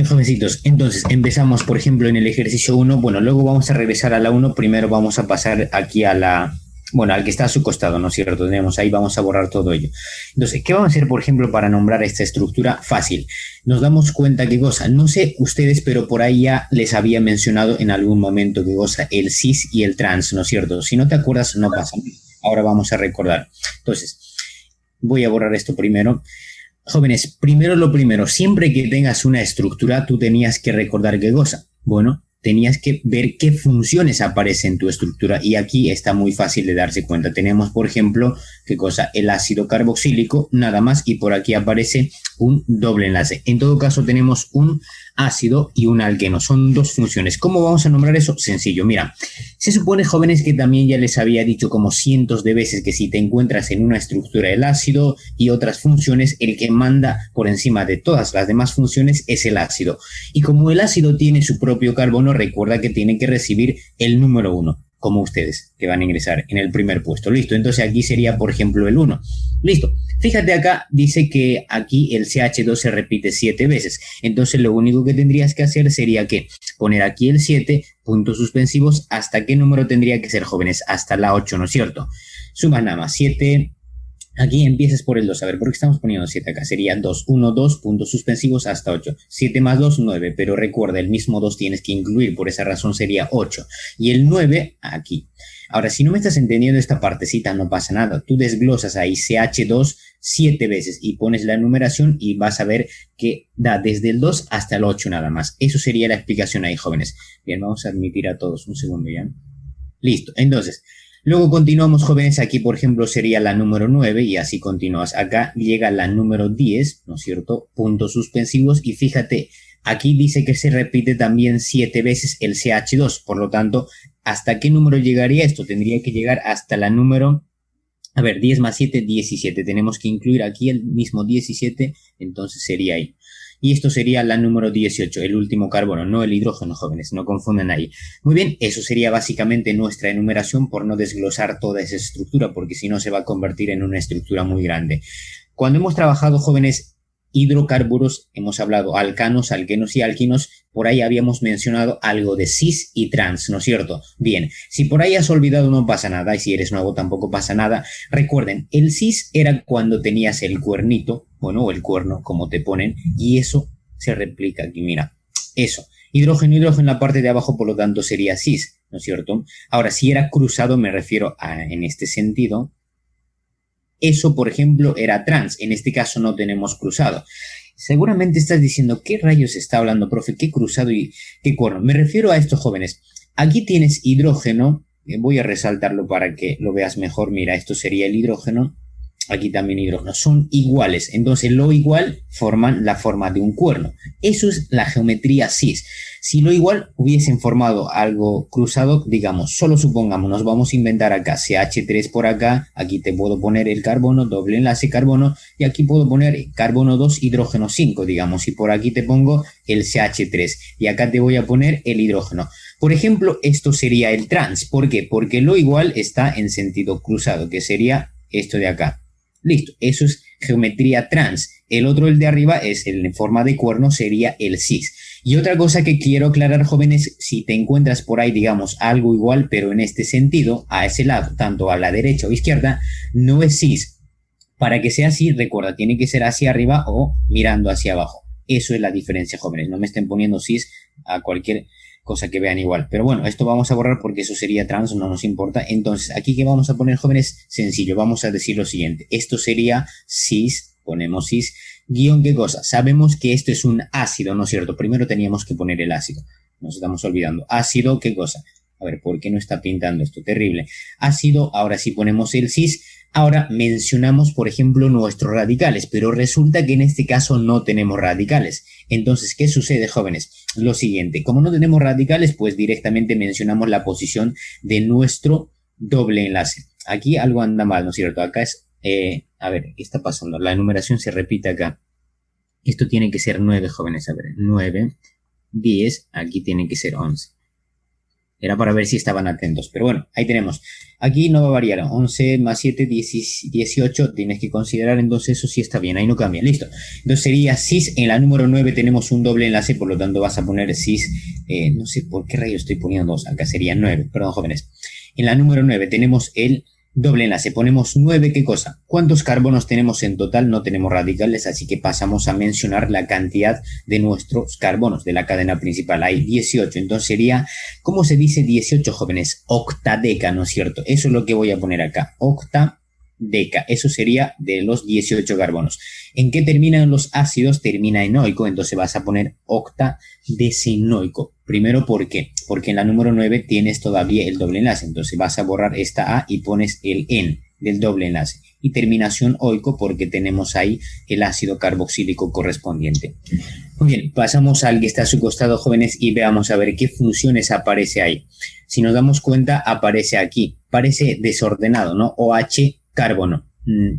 Bien, jovencitos, entonces empezamos, por ejemplo, en el ejercicio uno. Bueno, luego vamos a regresar a la uno. Primero vamos a pasar aquí a la, bueno, al que está a su costado, ¿no es cierto? Tenemos ahí, vamos a borrar todo ello. Entonces, ¿qué vamos a hacer, por ejemplo, para nombrar esta estructura? Fácil. Nos damos cuenta qué cosa. No sé ustedes, pero por ahí ya les había mencionado en algún momento qué cosa, el cis y el trans, ¿no es cierto? Si no te acuerdas, no pasa. Ahora vamos a recordar. Entonces, voy a borrar esto primero. Jóvenes, primero lo primero, siempre que tengas una estructura, tú tenías que recordar qué cosa. Bueno, tenías que ver qué funciones aparecen en tu estructura y aquí está muy fácil de darse cuenta. Tenemos, por ejemplo, qué cosa, el ácido carboxílico, nada más, y por aquí aparece un doble enlace. En todo caso, tenemos un ácido y un alqueno. Son dos funciones. ¿Cómo vamos a nombrar eso? Sencillo. Mira, se supone, jóvenes, que también ya les había dicho como cientos de veces que si te encuentras en una estructura el ácido y otras funciones, el que manda por encima de todas las demás funciones es el ácido. Y como el ácido tiene su propio carbono, recuerda que tiene que recibir el número 1, como ustedes, que van a ingresar en el primer puesto. Listo, entonces aquí sería, por ejemplo, el 1. Listo. Fíjate acá, dice que aquí el CH2 se repite 7 veces. Entonces lo único que tendrías que hacer sería que poner aquí el 7, puntos suspensivos. ¿Hasta qué número tendría que ser, jóvenes? Hasta la 8, ¿no es cierto? Sumas nada más 7. Aquí empiezas por el 2. A ver, ¿por qué estamos poniendo 7 acá? Sería 2, 1, 2, puntos suspensivos hasta 8. 7 más 2, 9. Pero recuerda, el mismo 2 tienes que incluir. Por esa razón sería 8. Y el 9 aquí. Ahora, si no me estás entendiendo esta partecita, no pasa nada. Tú desglosas ahí CH2 7 veces y pones la numeración y vas a ver que da desde el 2 hasta el 8 nada más. Eso sería la explicación ahí, jóvenes. Bien, vamos a admitir a todos. Un segundo ya. Listo. Entonces, luego continuamos, jóvenes. Aquí, por ejemplo, sería la número 9 y así continúas. Acá llega la número 10, ¿no es cierto? Puntos suspensivos y fíjate, aquí dice que se repite también 7 veces el CH2. Por lo tanto, ¿hasta qué número llegaría esto? Tendría que llegar hasta la número, a ver, 10 más 7, 17. Tenemos que incluir aquí el mismo 17, entonces sería ahí. Y esto sería la número 18, el último carbono, no el hidrógeno, jóvenes, no confundan ahí. Muy bien, eso sería básicamente nuestra enumeración por no desglosar toda esa estructura, porque si no se va a convertir en una estructura muy grande. Cuando hemos trabajado, jóvenes, hidrocarburos, hemos hablado alcanos, alquenos y alquinos, por ahí habíamos mencionado algo de cis y trans, ¿no es cierto? Bien, si por ahí has olvidado no pasa nada, y si eres nuevo tampoco pasa nada. Recuerden, el cis era cuando tenías el cuernito, bueno, o el cuerno, como te ponen, y eso se replica aquí, mira, eso. Hidrógeno, hidrógeno en la parte de abajo, por lo tanto sería cis, ¿no es cierto? Ahora, si era cruzado, me refiero a, en este sentido, eso, por ejemplo, era trans. En este caso no tenemos cruzado. Seguramente estás diciendo, ¿qué rayos está hablando, profe? ¿Qué cruzado y qué cuerno? Me refiero a estos jóvenes. Aquí tienes hidrógeno. Voy a resaltarlo para que lo veas mejor. Mira, esto sería el hidrógeno. Aquí también hidrógeno. Son iguales. Entonces, lo igual forman la forma de un cuerno. Eso es la geometría cis. Si lo igual hubiesen formado algo cruzado, digamos, solo supongamos, nos vamos a inventar acá CH3 por acá, aquí te puedo poner el carbono, doble enlace carbono, y aquí puedo poner carbono 2, hidrógeno 5, digamos, y por aquí te pongo el CH3, y acá te voy a poner el hidrógeno. Por ejemplo, esto sería el trans. ¿Por qué? Porque lo igual está en sentido cruzado, que sería esto de acá. Listo, eso es geometría trans. El otro, el de arriba, es el en forma de cuerno, sería el cis. Y otra cosa que quiero aclarar, jóvenes, si te encuentras por ahí, digamos, algo igual, pero en este sentido, a ese lado, tanto a la derecha o izquierda, no es cis. Para que sea así, recuerda, tiene que ser hacia arriba o mirando hacia abajo. Eso es la diferencia, jóvenes. No me estén poniendo cis a cualquier cosa que vean igual. Pero bueno, esto vamos a borrar porque eso sería trans, no nos importa. Entonces, aquí que vamos a poner, jóvenes, sencillo. Vamos a decir lo siguiente. Esto sería cis, ponemos cis, guión, ¿qué cosa? Sabemos que esto es un ácido, ¿no es cierto? Primero teníamos que poner el ácido. Nos estamos olvidando. Ácido, ¿qué cosa? A ver, ¿por qué no está pintando esto? Terrible. Ácido, ahora sí ponemos el cis. Ahora mencionamos, por ejemplo, nuestros radicales, pero resulta que en este caso no tenemos radicales. Entonces, ¿qué sucede, jóvenes? Lo siguiente, como no tenemos radicales, pues directamente mencionamos la posición de nuestro doble enlace. Aquí algo anda mal, ¿no es cierto? Acá es, a ver, ¿qué está pasando? La enumeración se repite acá. Esto tiene que ser 9, jóvenes, a ver, 9, 10, aquí tiene que ser 11. Era para ver si estaban atentos. Pero bueno, ahí tenemos. Aquí no va a variar. 11 más 7, 18. Tienes que considerar, entonces eso sí está bien. Ahí no cambia. Listo. Entonces sería cis. En la número 9 tenemos un doble enlace. Por lo tanto vas a poner cis. No sé por qué rayos estoy poniendo 2. Acá sería 9. Perdón, jóvenes. En la número 9 tenemos el doble enlace, ponemos 9, ¿qué cosa? ¿Cuántos carbonos tenemos en total? No tenemos radicales, así que pasamos a mencionar la cantidad de nuestros carbonos de la cadena principal. Hay 18, entonces sería, ¿cómo se dice 18, jóvenes? Octadeca, ¿no es cierto? Eso es lo que voy a poner acá, octadeca, eso sería de los 18 carbonos. ¿En qué terminan los ácidos? Termina en oico, entonces vas a poner octadecenoico. Primero, ¿por qué? Porque en la número 9 tienes todavía el doble enlace, entonces vas a borrar esta A y pones el N del doble enlace. Y terminación oico porque tenemos ahí el ácido carboxílico correspondiente. Muy bien, pasamos al que está a su costado, jóvenes, y veamos a ver qué funciones aparece ahí. Si nos damos cuenta, aparece aquí, parece desordenado, ¿no? OH carbono.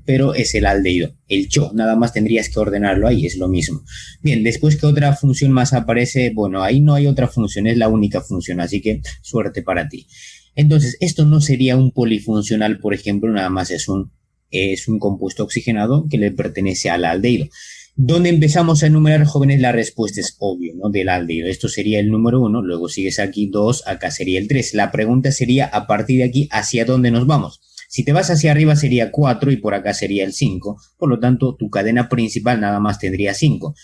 Pero es el aldehído, el CHO, nada más tendrías que ordenarlo ahí, es lo mismo. Bien, después, ¿qué otra función más aparece? Bueno, ahí no hay otra función, es la única función, así que suerte para ti. Entonces, esto no sería un polifuncional, por ejemplo, nada más es un compuesto oxigenado que le pertenece al aldehído. ¿Dónde empezamos a enumerar, jóvenes? La respuesta es obvio, ¿no? Del aldehído. Esto sería el número 1, luego sigues aquí 2, acá sería el 3. La pregunta sería, a partir de aquí, ¿hacia dónde nos vamos? Si te vas hacia arriba sería 4 y por acá sería el 5. Por lo tanto, tu cadena principal nada más tendría 5.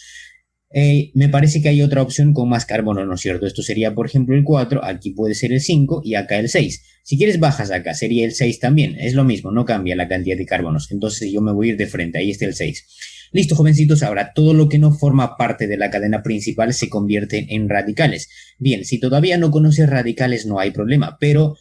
Me parece que hay otra opción con más carbono, ¿no es cierto? Esto sería, por ejemplo, el 4. Aquí puede ser el 5 y acá el 6. Si quieres bajas acá, sería el 6 también. Es lo mismo, no cambia la cantidad de carbonos. Entonces yo me voy a ir de frente. Ahí está el 6. Listo, jovencitos. Ahora, todo lo que no forma parte de la cadena principal se convierte en radicales. Bien, si todavía no conoces radicales no hay problema, pero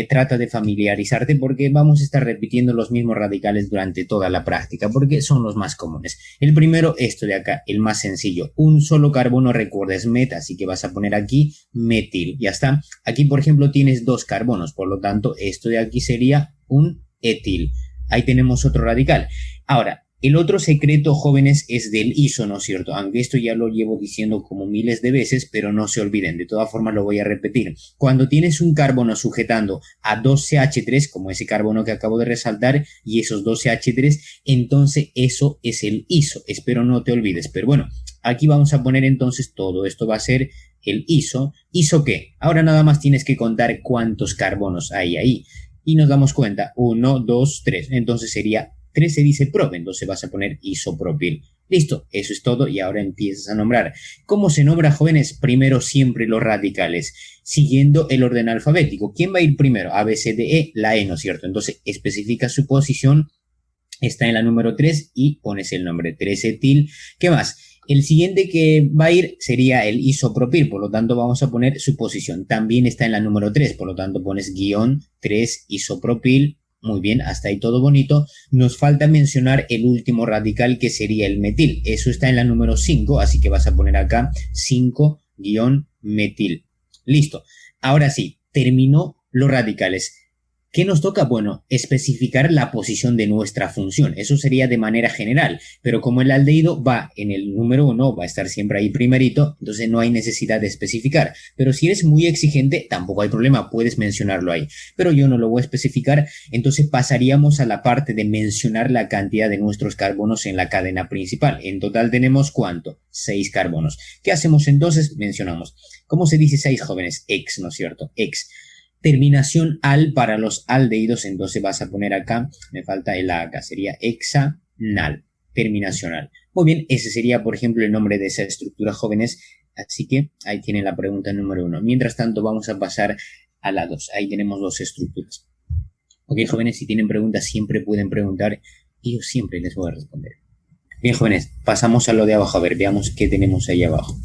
trata de familiarizarte porque vamos a estar repitiendo los mismos radicales durante toda la práctica porque son los más comunes. El primero, esto de acá, el más sencillo. Un solo carbono, recuerda, es meta, así que vas a poner aquí metil. Ya está. Aquí, por ejemplo, tienes 2 carbonos, por lo tanto, esto de aquí sería un etil. Ahí tenemos otro radical. Ahora, el otro secreto, jóvenes, es del iso, ¿no es cierto? Aunque esto ya lo llevo diciendo como miles de veces, pero no se olviden. De todas formas lo voy a repetir. Cuando tienes un carbono sujetando a 2 CH3, como ese carbono que acabo de resaltar, y esos 2 CH3, entonces eso es el iso. Espero no te olvides. Pero bueno, aquí vamos a poner entonces todo. Esto va a ser el iso. ¿Iso qué? Ahora nada más tienes que contar cuántos carbonos hay ahí. Y nos damos cuenta. 1, 2, 3. Entonces sería 3 se dice prop, entonces vas a poner isopropil. Listo, eso es todo y ahora empiezas a nombrar. ¿Cómo se nombra, jóvenes? Primero siempre los radicales, siguiendo el orden alfabético. ¿Quién va a ir primero? A, B, C, D, E, la E, ¿no es cierto? Entonces especifica su posición, está en la número 3 y pones el nombre 3-etil. ¿Qué más? El siguiente que va a ir sería el isopropil, por lo tanto vamos a poner su posición. También está en la número 3, por lo tanto pones guión 3 isopropil. Muy bien, hasta ahí todo bonito. Nos falta mencionar el último radical que sería el metil. Eso está en la número 5, así que vas a poner acá 5-metil. Listo. Ahora sí, terminó los radicales. ¿Qué nos toca? Bueno, especificar la posición de nuestra función. Eso sería de manera general, pero como el aldehído va en el número 1, va a estar siempre ahí primerito, entonces no hay necesidad de especificar. Pero si eres muy exigente, tampoco hay problema, puedes mencionarlo ahí. Pero yo no lo voy a especificar, entonces pasaríamos a la parte de mencionar la cantidad de nuestros carbonos en la cadena principal. En total tenemos, ¿cuánto? 6 carbonos. ¿Qué hacemos entonces? Mencionamos. ¿Cómo se dice 6, jóvenes? Ex, ¿no es cierto? Ex. Terminación al para los aldehídos, entonces vas a poner acá, me falta el A acá, sería hexanal, terminacional. Muy bien, ese sería, por ejemplo, el nombre de esa estructura, jóvenes, así que ahí tienen la pregunta número 1. Mientras tanto, vamos a pasar a la 2, ahí tenemos 2 estructuras. Ok, jóvenes, si tienen preguntas, siempre pueden preguntar y yo siempre les voy a responder. Bien, jóvenes, pasamos a lo de abajo, a ver, veamos qué tenemos ahí abajo.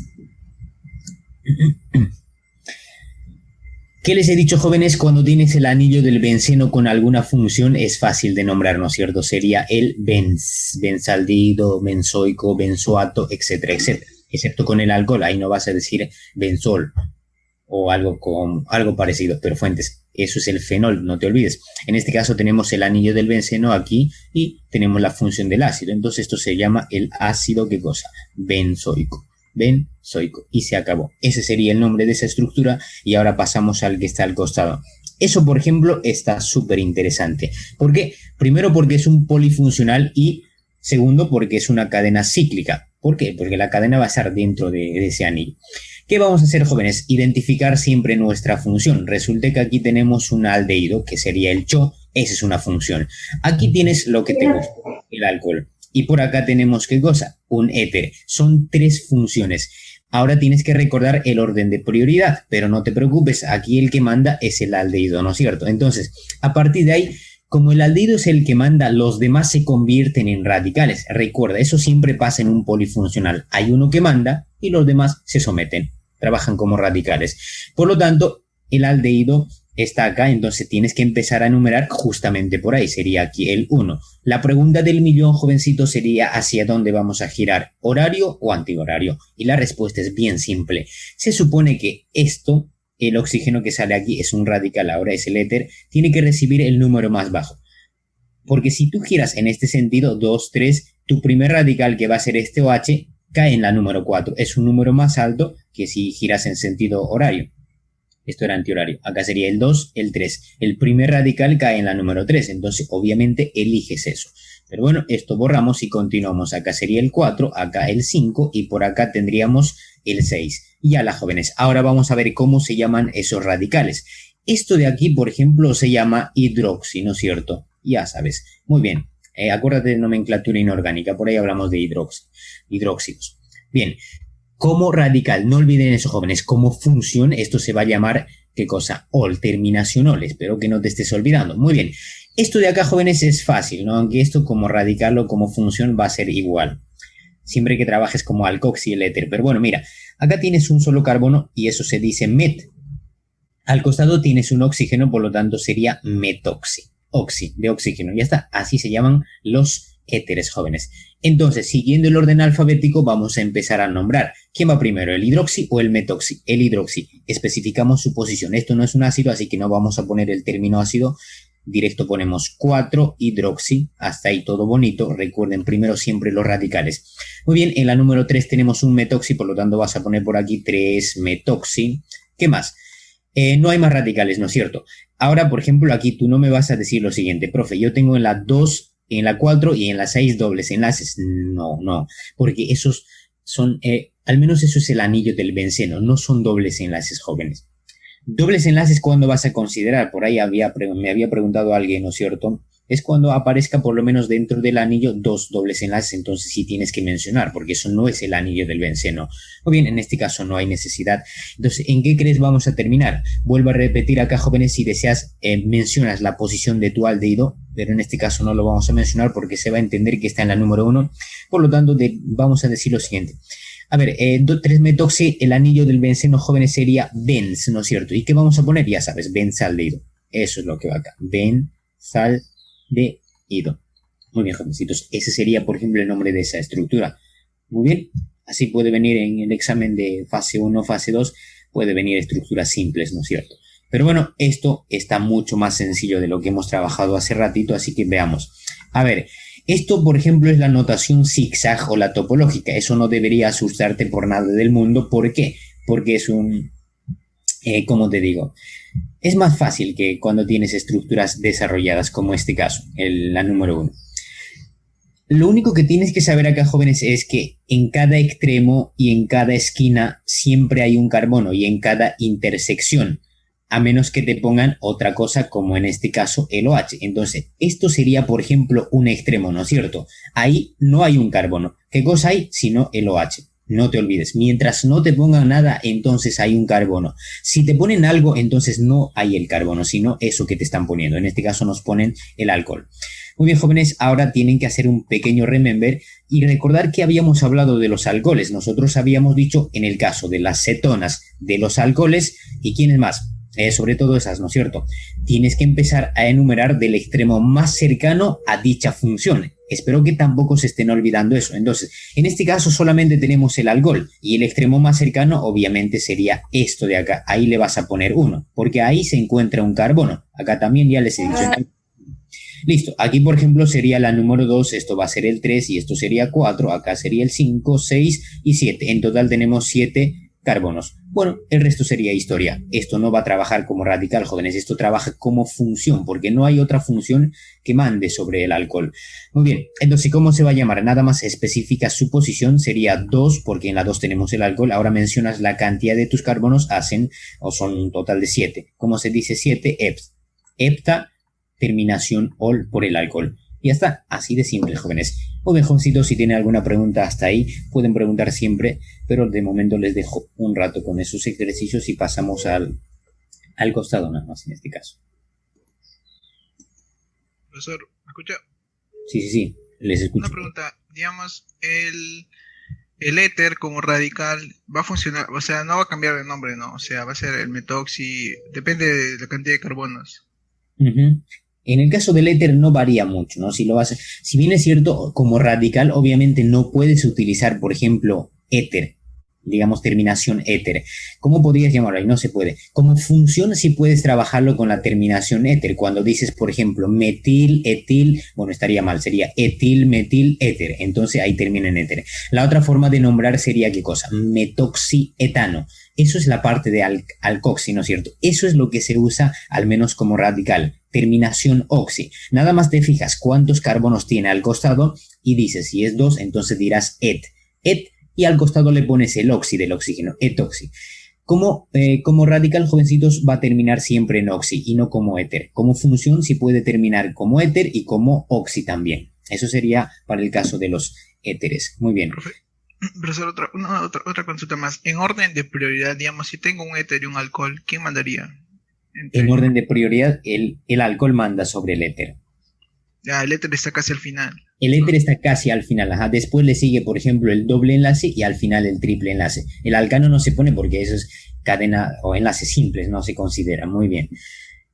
¿Qué les he dicho, jóvenes? Cuando tienes el anillo del benceno con alguna función es fácil de nombrar, ¿no es cierto? Sería el benzaldehído, benzoico, benzoato, etcétera, etcétera. Excepto con el alcohol, ahí no vas a decir benzol o algo parecido, pero fuentes. Eso es el fenol, no te olvides. En este caso tenemos el anillo del benceno aquí y tenemos la función del ácido. Entonces esto se llama el ácido, ¿qué cosa? Benzoico. benzoico. Y se acabó. Ese sería el nombre de esa estructura y ahora pasamos al que está al costado. Eso, por ejemplo, está súper interesante. ¿Por qué? Primero porque es un polifuncional y segundo porque es una cadena cíclica. ¿Por qué? Porque la cadena va a estar dentro de ese anillo. ¿Qué vamos a hacer, jóvenes? Identificar siempre nuestra función. Resulta que aquí tenemos un aldehído, que sería el CHO. Esa es una función. Aquí tienes lo que te gusta, el alcohol. Y por acá tenemos, ¿qué cosa? Un éter. Son 3 funciones. Ahora tienes que recordar el orden de prioridad, pero no te preocupes, aquí el que manda es el aldehído, ¿no es cierto? Entonces, a partir de ahí, como el aldehído es el que manda, los demás se convierten en radicales. Recuerda, eso siempre pasa en un polifuncional. Hay uno que manda y los demás se someten, trabajan como radicales. Por lo tanto, el aldehído está acá, entonces tienes que empezar a enumerar justamente por ahí, sería aquí el 1. La pregunta del millón, jovencito, sería ¿hacia dónde vamos a girar? ¿Horario o antihorario? Y la respuesta es bien simple. Se supone que esto, el oxígeno que sale aquí es un radical, ahora es el éter, tiene que recibir el número más bajo. Porque si tú giras en este sentido, 2, 3, tu primer radical que va a ser este OH cae en la número 4. Es un número más alto que si giras en sentido horario. Esto era antihorario. Acá sería el 2, el 3. El primer radical cae en la número 3. Entonces, obviamente, eliges eso. Pero bueno, esto borramos y continuamos. Acá sería el 4, acá el 5 y por acá tendríamos el 6. Y ya, las jóvenes, ahora vamos a ver cómo se llaman esos radicales. Esto de aquí, por ejemplo, se llama hidroxi, ¿no es cierto? Ya sabes. Muy bien. Acuérdate de nomenclatura inorgánica. Por ahí hablamos de hidróxidos. Bien. Como radical, no olviden eso, jóvenes, como función, esto se va a llamar, ¿qué cosa? OL, terminación OL, espero que no te estés olvidando. Muy bien, esto de acá, jóvenes, es fácil, ¿no? Aunque esto como radical o como función va a ser igual, siempre que trabajes como alcoxi, el éter. Pero bueno, mira, acá tienes un solo carbono y eso se dice met. Al costado tienes un oxígeno, por lo tanto sería metoxi, oxi, de oxígeno, ya está, así se llaman los éteres, jóvenes. Entonces, siguiendo el orden alfabético, vamos a empezar a nombrar. ¿Quién va primero, el hidroxi o el metoxi? El hidroxi. Especificamos su posición. Esto no es un ácido, así que no vamos a poner el término ácido. Directo ponemos 4-hidroxi. Hasta ahí todo bonito. Recuerden primero siempre los radicales. Muy bien, en la número 3 tenemos un metoxi, por lo tanto vas a poner por aquí 3-metoxi. ¿Qué más? No hay más radicales, ¿no es cierto? Ahora, por ejemplo, aquí tú no me vas a decir lo siguiente, profe, yo tengo en la 2, en la 4 y en la 6 dobles enlaces. No, porque esos son, al menos eso es el anillo del benceno, no son dobles enlaces, jóvenes. Dobles enlaces, ¿cuándo vas a considerar? Por ahí me había preguntado alguien, ¿no es cierto? Es cuando aparezca por lo menos dentro del anillo 2 dobles enlaces, entonces sí tienes que mencionar, porque eso no es el anillo del benceno. O bien, en este caso no hay necesidad. Entonces, ¿en qué crees vamos a terminar? Vuelvo a repetir acá, jóvenes, si deseas, mencionas la posición de tu aldehído, pero en este caso no lo vamos a mencionar porque se va a entender que está en la número 1. Por lo tanto, vamos a decir lo siguiente. A ver, 3-metoxi, el anillo del benceno, jóvenes, sería benz, ¿no es cierto? ¿Y qué vamos a poner? Ya sabes, benzaldehído. Eso es lo que va acá. Benzaldehído. Muy bien, jovencitos. Ese sería, por ejemplo, el nombre de esa estructura. Muy bien. Así puede venir en el examen de fase 1, fase 2, puede venir estructuras simples, ¿no es cierto? Pero bueno, esto está mucho más sencillo de lo que hemos trabajado hace ratito, así que veamos. A ver, esto, por ejemplo, es la notación zigzag o la topológica. Eso no debería asustarte por nada del mundo. ¿Por qué? Porque es un... ¿cómo te digo? Es más fácil que cuando tienes estructuras desarrolladas como este caso, la número 1. Lo único que tienes que saber acá, jóvenes, es que en cada extremo y en cada esquina siempre hay un carbono y en cada intersección, a menos que te pongan otra cosa como en este caso el OH. Entonces, esto sería, por ejemplo, un extremo, ¿no es cierto? Ahí no hay un carbono. ¿Qué cosa hay? Sino el OH. No te olvides, mientras no te pongan nada, entonces hay un carbono. Si te ponen algo, entonces no hay el carbono, sino eso que te están poniendo. En este caso nos ponen el alcohol. Muy bien, jóvenes, ahora tienen que hacer un pequeño remember y recordar que habíamos hablado de los alcoholes. Nosotros habíamos dicho en el caso de las cetonas, de los alcoholes, ¿y quiénes más? Sobre todo esas, ¿no es cierto? Tienes que empezar a enumerar del extremo más cercano a dicha función. Espero que tampoco se estén olvidando eso. Entonces, en este caso solamente tenemos el alcohol y el extremo más cercano obviamente sería esto de acá. Ahí le vas a poner 1, porque ahí se encuentra un carbono. Acá también ya les he dicho. Listo, aquí por ejemplo sería la número 2, esto va a ser el 3 y esto sería 4, acá sería el 5, 6 y 7. En total tenemos 7 carbonos. Bueno, el resto sería historia. Esto no va a trabajar como radical, jóvenes, esto trabaja como función, porque no hay otra función que mande sobre el alcohol. Muy bien, entonces, ¿cómo se va a llamar? Nada más especifica su posición, sería 2, porque en la 2 tenemos el alcohol. Ahora mencionas la cantidad de tus carbonos, hacen, o son un total de 7. ¿Cómo se dice 7? Hepta, terminación ol por el alcohol. Y ya está, así de simple, jóvenes. O de jovencitos, si tienen alguna pregunta hasta ahí, pueden preguntar siempre, pero de momento les dejo un rato con esos ejercicios y pasamos al costado nada más en este caso. Profesor, ¿me escucha? Sí, les escucho. Una pregunta, digamos, el éter como radical va a funcionar, o sea, no va a cambiar de nombre, ¿no? O sea, va a ser el metoxi, depende de la cantidad de carbonos. Uh-huh. En el caso del éter no varía mucho, ¿no? Si bien es cierto, como radical, obviamente no puedes utilizar, por ejemplo, éter, digamos terminación éter. ¿Cómo podrías llamarlo? Ahí no se puede. Como función sí puedes trabajarlo con la terminación éter. Cuando dices, por ejemplo, metil, etil, bueno, estaría mal, sería etil, metil, éter. Entonces ahí termina en éter. La otra forma de nombrar sería, ¿qué cosa? Metoxietano. Eso es la parte de alcoxi, ¿no es cierto? Eso es lo que se usa al menos como radical. Terminación oxi. Nada más te fijas cuántos carbonos tiene al costado y dices, si es 2, entonces dirás et, y al costado le pones el oxi del oxígeno, etoxi. Como radical, jovencitos, va a terminar siempre en oxi y no como éter. Como función sí puede terminar como éter y como oxi también. Eso sería para el caso de los éteres. Muy bien. Profesor, otra consulta más. En orden de prioridad, digamos, si tengo un éter y un alcohol, ¿quién mandaría? En orden de prioridad, el alcohol manda sobre el éter. Ya, el éter está casi al final. El éter está casi al final, ajá. Después le sigue, por ejemplo, el doble enlace y al final el triple enlace. El alcano no se pone porque eso es cadena o enlaces simples, no se considera. Muy bien.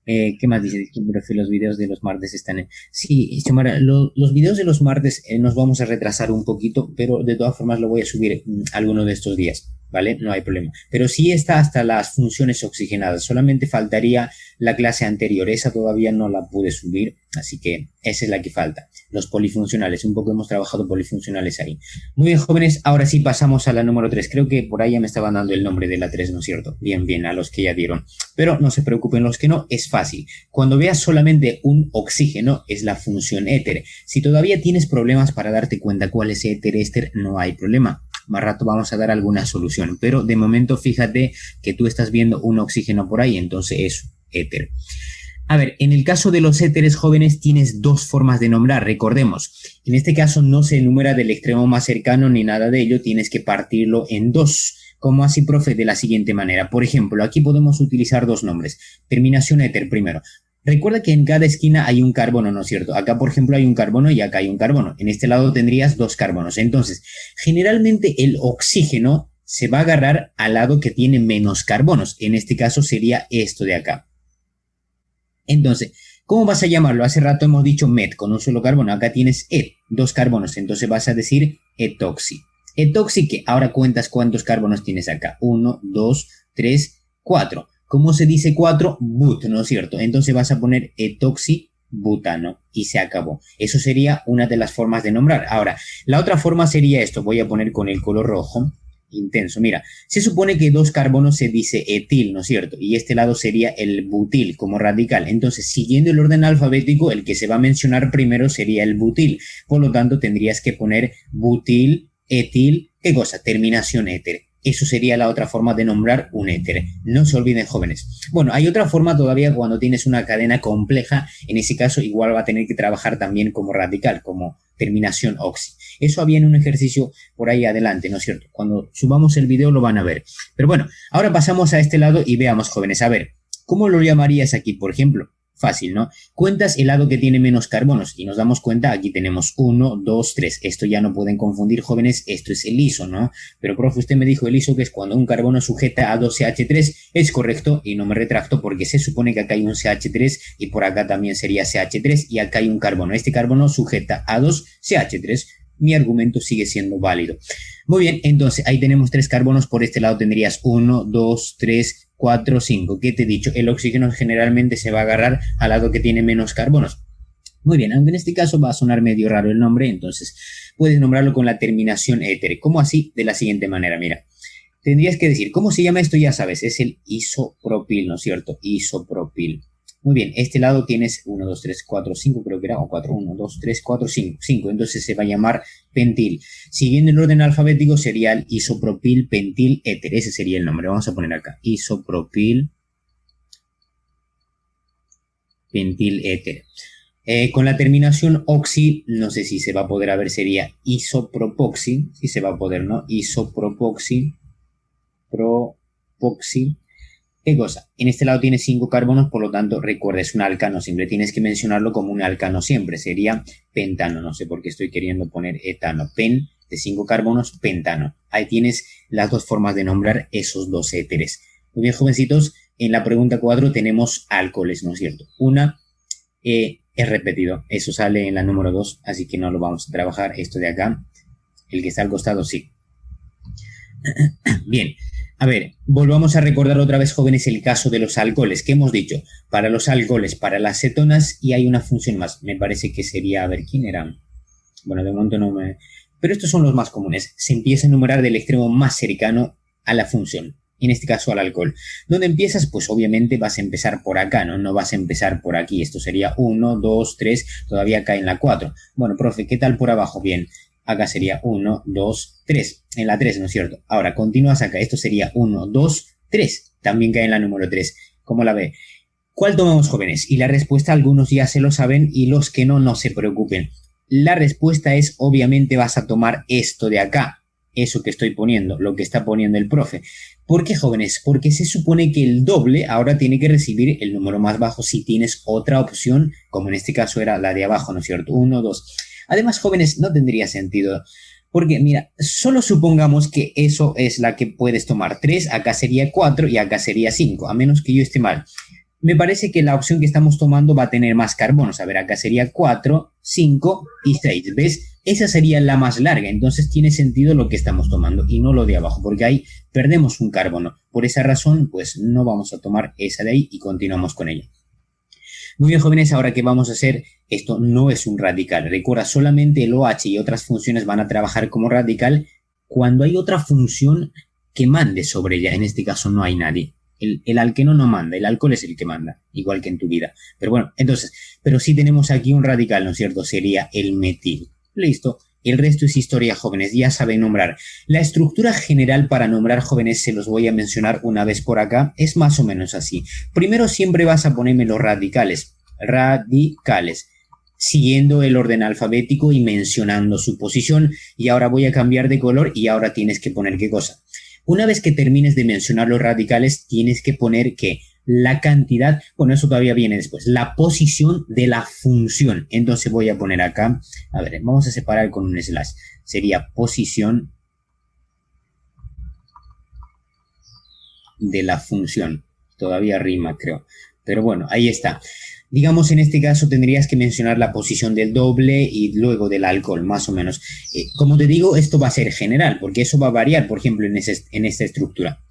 ¿Qué más dice? Los videos de los martes están en... Sí, Xiomara, los videos de los martes nos vamos a retrasar un poquito, pero de todas formas lo voy a subir alguno de estos días, ¿vale? No hay problema. Pero sí está hasta las funciones oxigenadas. Solamente faltaría la clase anterior. Esa todavía no la pude subir, así que esa es la que falta. Los polifuncionales. Un poco hemos trabajado polifuncionales ahí. Muy bien, jóvenes. Ahora sí pasamos a la número 3. Creo que por ahí ya me estaban dando el nombre de la 3, ¿no es cierto? Bien, a los que ya dieron. Pero no se preocupen los que no, es fácil. Cuando veas solamente un oxígeno, es la función éter. Si todavía tienes problemas para darte cuenta cuál es éter, no hay problema. Más rato vamos a dar alguna solución. Pero de momento fíjate que tú estás viendo un oxígeno por ahí, entonces es éter. A ver, en el caso de los éteres jóvenes tienes dos formas de nombrar, recordemos. En este caso no se enumera del extremo más cercano ni nada de ello, tienes que partirlo en dos. ¿Cómo así, profe? De la siguiente manera. Por ejemplo, aquí podemos utilizar dos nombres. Terminación éter primero. Recuerda que en cada esquina hay un carbono, ¿no es cierto? Acá, por ejemplo, hay un carbono y acá hay un carbono. En este lado tendrías dos carbonos. Entonces, generalmente el oxígeno se va a agarrar al lado que tiene menos carbonos. En este caso sería esto de acá. Entonces, ¿cómo vas a llamarlo? Hace rato hemos dicho met con un solo carbono. Acá tienes et, dos carbonos. Entonces vas a decir etoxi. Etoxi, que ahora cuentas cuántos carbonos tienes acá. 1, 2, 3, 4. ¿Cómo se dice 4? But, ¿no es cierto? Entonces vas a poner etoxibutano y se acabó. Eso sería una de las formas de nombrar. Ahora, la otra forma sería esto. Voy a poner con el color rojo intenso. Mira, se supone que dos carbonos se dice etil, ¿no es cierto? Y este lado sería el butil como radical. Entonces, siguiendo el orden alfabético, el que se va a mencionar primero sería el butil. Por lo tanto, tendrías que poner butil, etil, ¿qué cosa? Terminación éter. Eso sería la otra forma de nombrar un éter. No se olviden, jóvenes. Bueno, hay otra forma todavía cuando tienes una cadena compleja. En ese caso, igual va a tener que trabajar también como radical, como terminación oxi. Eso había en un ejercicio por ahí adelante, ¿no es cierto? Cuando subamos el video lo van a ver. Pero bueno, ahora pasamos a este lado y veamos, jóvenes. A ver, ¿cómo lo llamarías aquí, por ejemplo? Fácil, ¿no? Cuentas el lado que tiene menos carbonos y nos damos cuenta, aquí tenemos 1, 2, 3. Esto ya no pueden confundir, jóvenes, esto es el iso, ¿no? Pero, profe, usted me dijo el iso, que es cuando un carbono sujeta a 2 CH3. Es correcto y no me retracto porque se supone que acá hay un CH3 y por acá también sería CH3 y acá hay un carbono. Este carbono sujeta a 2 CH3. Mi argumento sigue siendo válido. Muy bien, entonces ahí tenemos 3 carbonos. Por este lado tendrías 1, 2, 3, 4, 5. ¿Qué te he dicho? El oxígeno generalmente se va a agarrar al lado que tiene menos carbonos. Muy bien, aunque en este caso va a sonar medio raro el nombre, entonces puedes nombrarlo con la terminación éter. ¿Cómo así? De la siguiente manera, mira. Tendrías que decir, ¿cómo se llama esto? Ya sabes, es el isopropil, ¿no es cierto? Isopropil. Muy bien, este lado tienes 1, 2, 3, 4, 5, creo que era, o 4, 1, 2, 3, 4, 5, 5, entonces se va a llamar pentil. Siguiendo el orden alfabético sería el isopropil pentil éter, ese sería el nombre, vamos a poner acá, isopropil pentil éter. Con la terminación oxi, no sé si se va a poder, ver, sería isopropoxi, si se va a poder, ¿no? Isopropoxi, propoxi. ¿Qué cosa? En este lado tiene 5 carbonos, por lo tanto, recuerda, es un alcano, siempre tienes que mencionarlo como un alcano siempre, sería pentano, no sé por qué estoy queriendo poner etano, pen de 5 carbonos, pentano. Ahí tienes las dos formas de nombrar esos dos éteres. Muy bien, jovencitos, en la pregunta 4 tenemos alcoholes, ¿no es cierto? Una es repetido, eso sale en la número 2, así que no lo vamos a trabajar, esto de acá, el que está al costado sí. Bien, a ver, volvamos a recordar otra vez, jóvenes, el caso de los alcoholes, que hemos dicho, para los alcoholes, para las cetonas, y hay una función más, me parece que sería, a ver, ¿quién era? Bueno, de momento no me... Pero estos son los más comunes, se empieza a enumerar del extremo más cercano a la función, en este caso al alcohol. ¿Dónde empiezas? Pues obviamente vas a empezar por acá, ¿no? No vas a empezar por aquí. Esto sería 1, 2, 3, todavía cae en la 4. Bueno, profe, ¿qué tal por abajo? Bien, acá sería 1, 2, 3. En la 3, ¿no es cierto? Ahora, continúas acá. Esto sería 1, 2, 3. También cae en la número 3. ¿Cómo la ve? ¿Cuál tomamos, jóvenes? Y la respuesta, algunos ya se lo saben y los que no, no se preocupen. La respuesta es, obviamente, vas a tomar esto de acá. Eso que estoy poniendo, lo que está poniendo el profe. ¿Por qué, jóvenes? Porque se supone que el doble ahora tiene que recibir el número más bajo si tienes otra opción, como en este caso era la de abajo, ¿no es cierto? 1, 2. Además, jóvenes, no tendría sentido. Porque, mira, solo supongamos que eso es la que puedes tomar. 3, acá sería 4 y acá sería 5, a menos que yo esté mal. Me parece que la opción que estamos tomando va a tener más carbonos. A ver, acá sería 4, 5 y 6. ¿Ves? Esa sería la más larga. Entonces tiene sentido lo que estamos tomando y no lo de abajo, porque ahí perdemos un carbono. Por esa razón, pues no vamos a tomar esa de ahí y continuamos con ella. Muy bien, jóvenes, ahora que vamos a hacer, esto no es un radical. Recuerda, solamente el OH y otras funciones van a trabajar como radical cuando hay otra función que mande sobre ella. En este caso no hay nadie. El alqueno no manda, el alcohol es el que manda, igual que en tu vida. Pero bueno, entonces, pero sí tenemos aquí un radical, ¿no es cierto? Sería el metil. Listo. El resto es historia, jóvenes, ya saben nombrar. La estructura general para nombrar, jóvenes, se los voy a mencionar una vez por acá, es más o menos así. Primero siempre vas a ponerme los radicales, siguiendo el orden alfabético y mencionando su posición. Y ahora voy a cambiar de color y ahora tienes que poner ¿qué cosa? Una vez que termines de mencionar los radicales, tienes que poner que la cantidad, bueno, eso todavía viene después, la posición de la función. Entonces voy a poner acá, a ver, vamos a separar con un slash. Sería posición de la función. Todavía rima, creo. Pero bueno, ahí está. Digamos, en este caso tendrías que mencionar la posición del doble y luego del alcohol, más o menos. Como te digo, esto va a ser general, porque eso va a variar, por ejemplo, en esta estructura.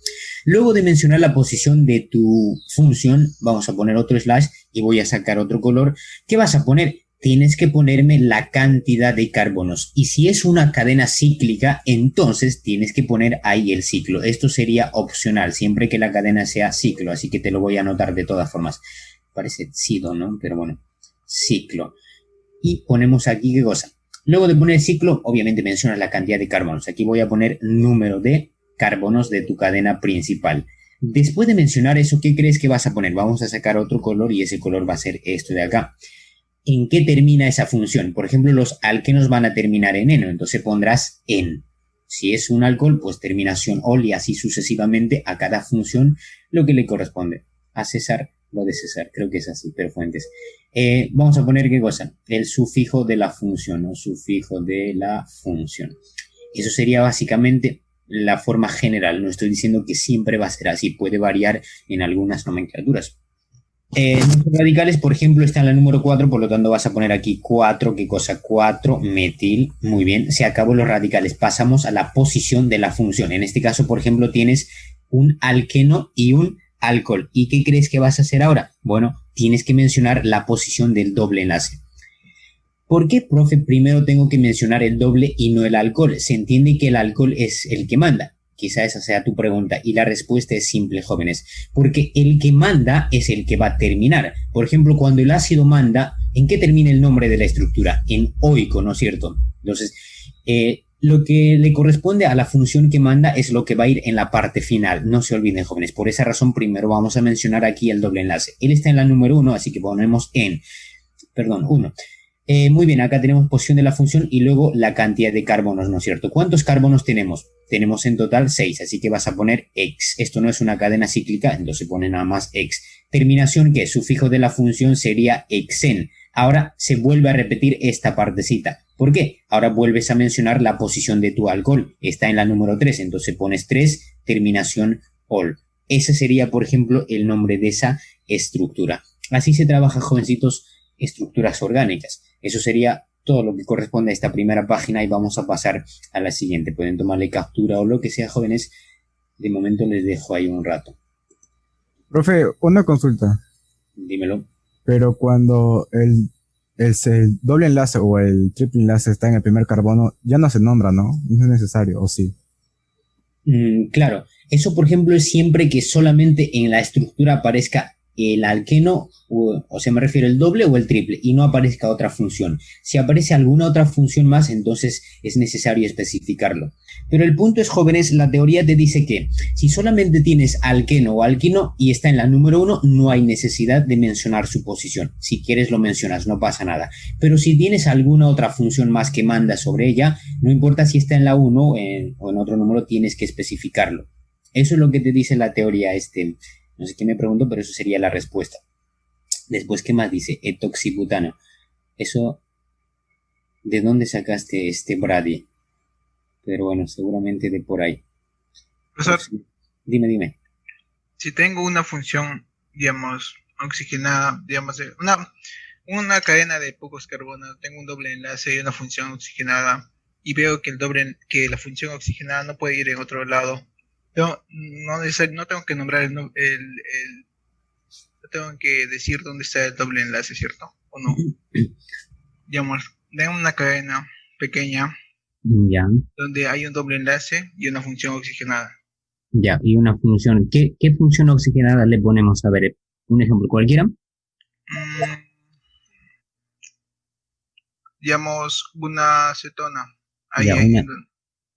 Luego de mencionar la posición de tu función, vamos a poner otro slash y voy a sacar otro color. ¿Qué vas a poner? Tienes que ponerme la cantidad de carbonos. Y si es una cadena cíclica, entonces tienes que poner ahí el ciclo. Esto sería opcional, siempre que la cadena sea ciclo, así que te lo voy a anotar de todas formas. Parece sido, ¿no? Pero bueno, ciclo. Y ponemos aquí, ¿qué cosa? Luego de poner ciclo, obviamente mencionas la cantidad de carbonos. Aquí voy a poner número de carbonos de tu cadena principal. Después de mencionar eso, ¿qué crees que vas a poner? Vamos a sacar otro color y ese color va a ser esto de acá. ¿En qué termina esa función? Por ejemplo, los alquenos van a terminar en eno, entonces pondrás en. Si es un alcohol, pues terminación ol y así sucesivamente a cada función lo que le corresponde. A César, lo de César, creo que es así, pero fuentes. Vamos a poner ¿qué cosa? El sufijo de la función, o sufijo de la función. Eso sería básicamente la forma general. No estoy diciendo que siempre va a ser así, puede variar en algunas nomenclaturas. Nuestros radicales, por ejemplo, está en la número 4, por lo tanto vas a poner aquí 4, ¿qué cosa? 4 metil, muy bien, se acabó los radicales, pasamos a la posición de la función. En este caso, por ejemplo, tienes un alqueno y un alcohol. ¿Y qué crees que vas a hacer ahora? Bueno, tienes que mencionar la posición del doble enlace. ¿Por qué, profe, primero tengo que mencionar el doble y no el alcohol? Se entiende que el alcohol es el que manda. Quizá esa sea tu pregunta y la respuesta es simple, jóvenes, porque el que manda es el que va a terminar. Por ejemplo, cuando el ácido manda, ¿en qué termina el nombre de la estructura? En oico, ¿no es cierto? Entonces, lo que le corresponde a la función que manda es lo que va a ir en la parte final. No se olviden, jóvenes. Por esa razón, primero vamos a mencionar aquí el doble enlace. Él está en la número 1, así que ponemos perdón, 1. Muy bien, acá tenemos posición de la función y luego la cantidad de carbonos, ¿no es cierto? ¿Cuántos carbonos tenemos? Tenemos en total 6, así que vas a poner X. Esto no es una cadena cíclica, entonces pone nada más X. Terminación, que sufijo de la función sería xen. Ahora se vuelve a repetir esta partecita. ¿Por qué? Ahora vuelves a mencionar la posición de tu alcohol. Está en la número 3, entonces pones 3, terminación ol. Ese sería, por ejemplo, el nombre de esa estructura. Así se trabaja, jovencitos, estructuras orgánicas. Eso sería todo lo que corresponde a esta primera página y vamos a pasar a la siguiente. Pueden tomarle captura o lo que sea, jóvenes. De momento les dejo ahí un rato. Profe, una consulta. Dímelo. Pero cuando el doble enlace o el triple enlace está en el primer carbono, ya no se nombra, ¿no? No es necesario, ¿o sí? Claro, eso por ejemplo es siempre que solamente en la estructura aparezca el alqueno, o sea, me refiero el doble o el triple, y no aparezca otra función. Si aparece alguna otra función más, entonces es necesario especificarlo. Pero el punto es, jóvenes, la teoría te dice que si solamente tienes alqueno o alquino y está en la número 1, no hay necesidad de mencionar su posición. Si quieres lo mencionas, no pasa nada. Pero si tienes alguna otra función más que manda sobre ella, no importa si está en la 1 o en otro número, tienes que especificarlo. Eso es lo que te dice la teoría no sé qué me pregunto, pero eso sería la respuesta. Después, ¿qué más dice? Etoxibutano. Eso, ¿de dónde sacaste Brady? Pero bueno, seguramente de por ahí. Profesor, Dime. si tengo una función, digamos, oxigenada, digamos, una cadena de pocos carbonos, tengo un doble enlace y una función oxigenada, y veo que la función oxigenada no puede ir en otro lado. No tengo que nombrar no tengo que decir dónde está el doble enlace, ¿cierto? ¿O no? Digamos, tengo una cadena pequeña Ya. donde hay un doble enlace y una función oxigenada. Ya, y una función. ¿Qué función oxigenada le ponemos? A ver, un ejemplo cualquiera. Digamos, una acetona. Ahí Ya,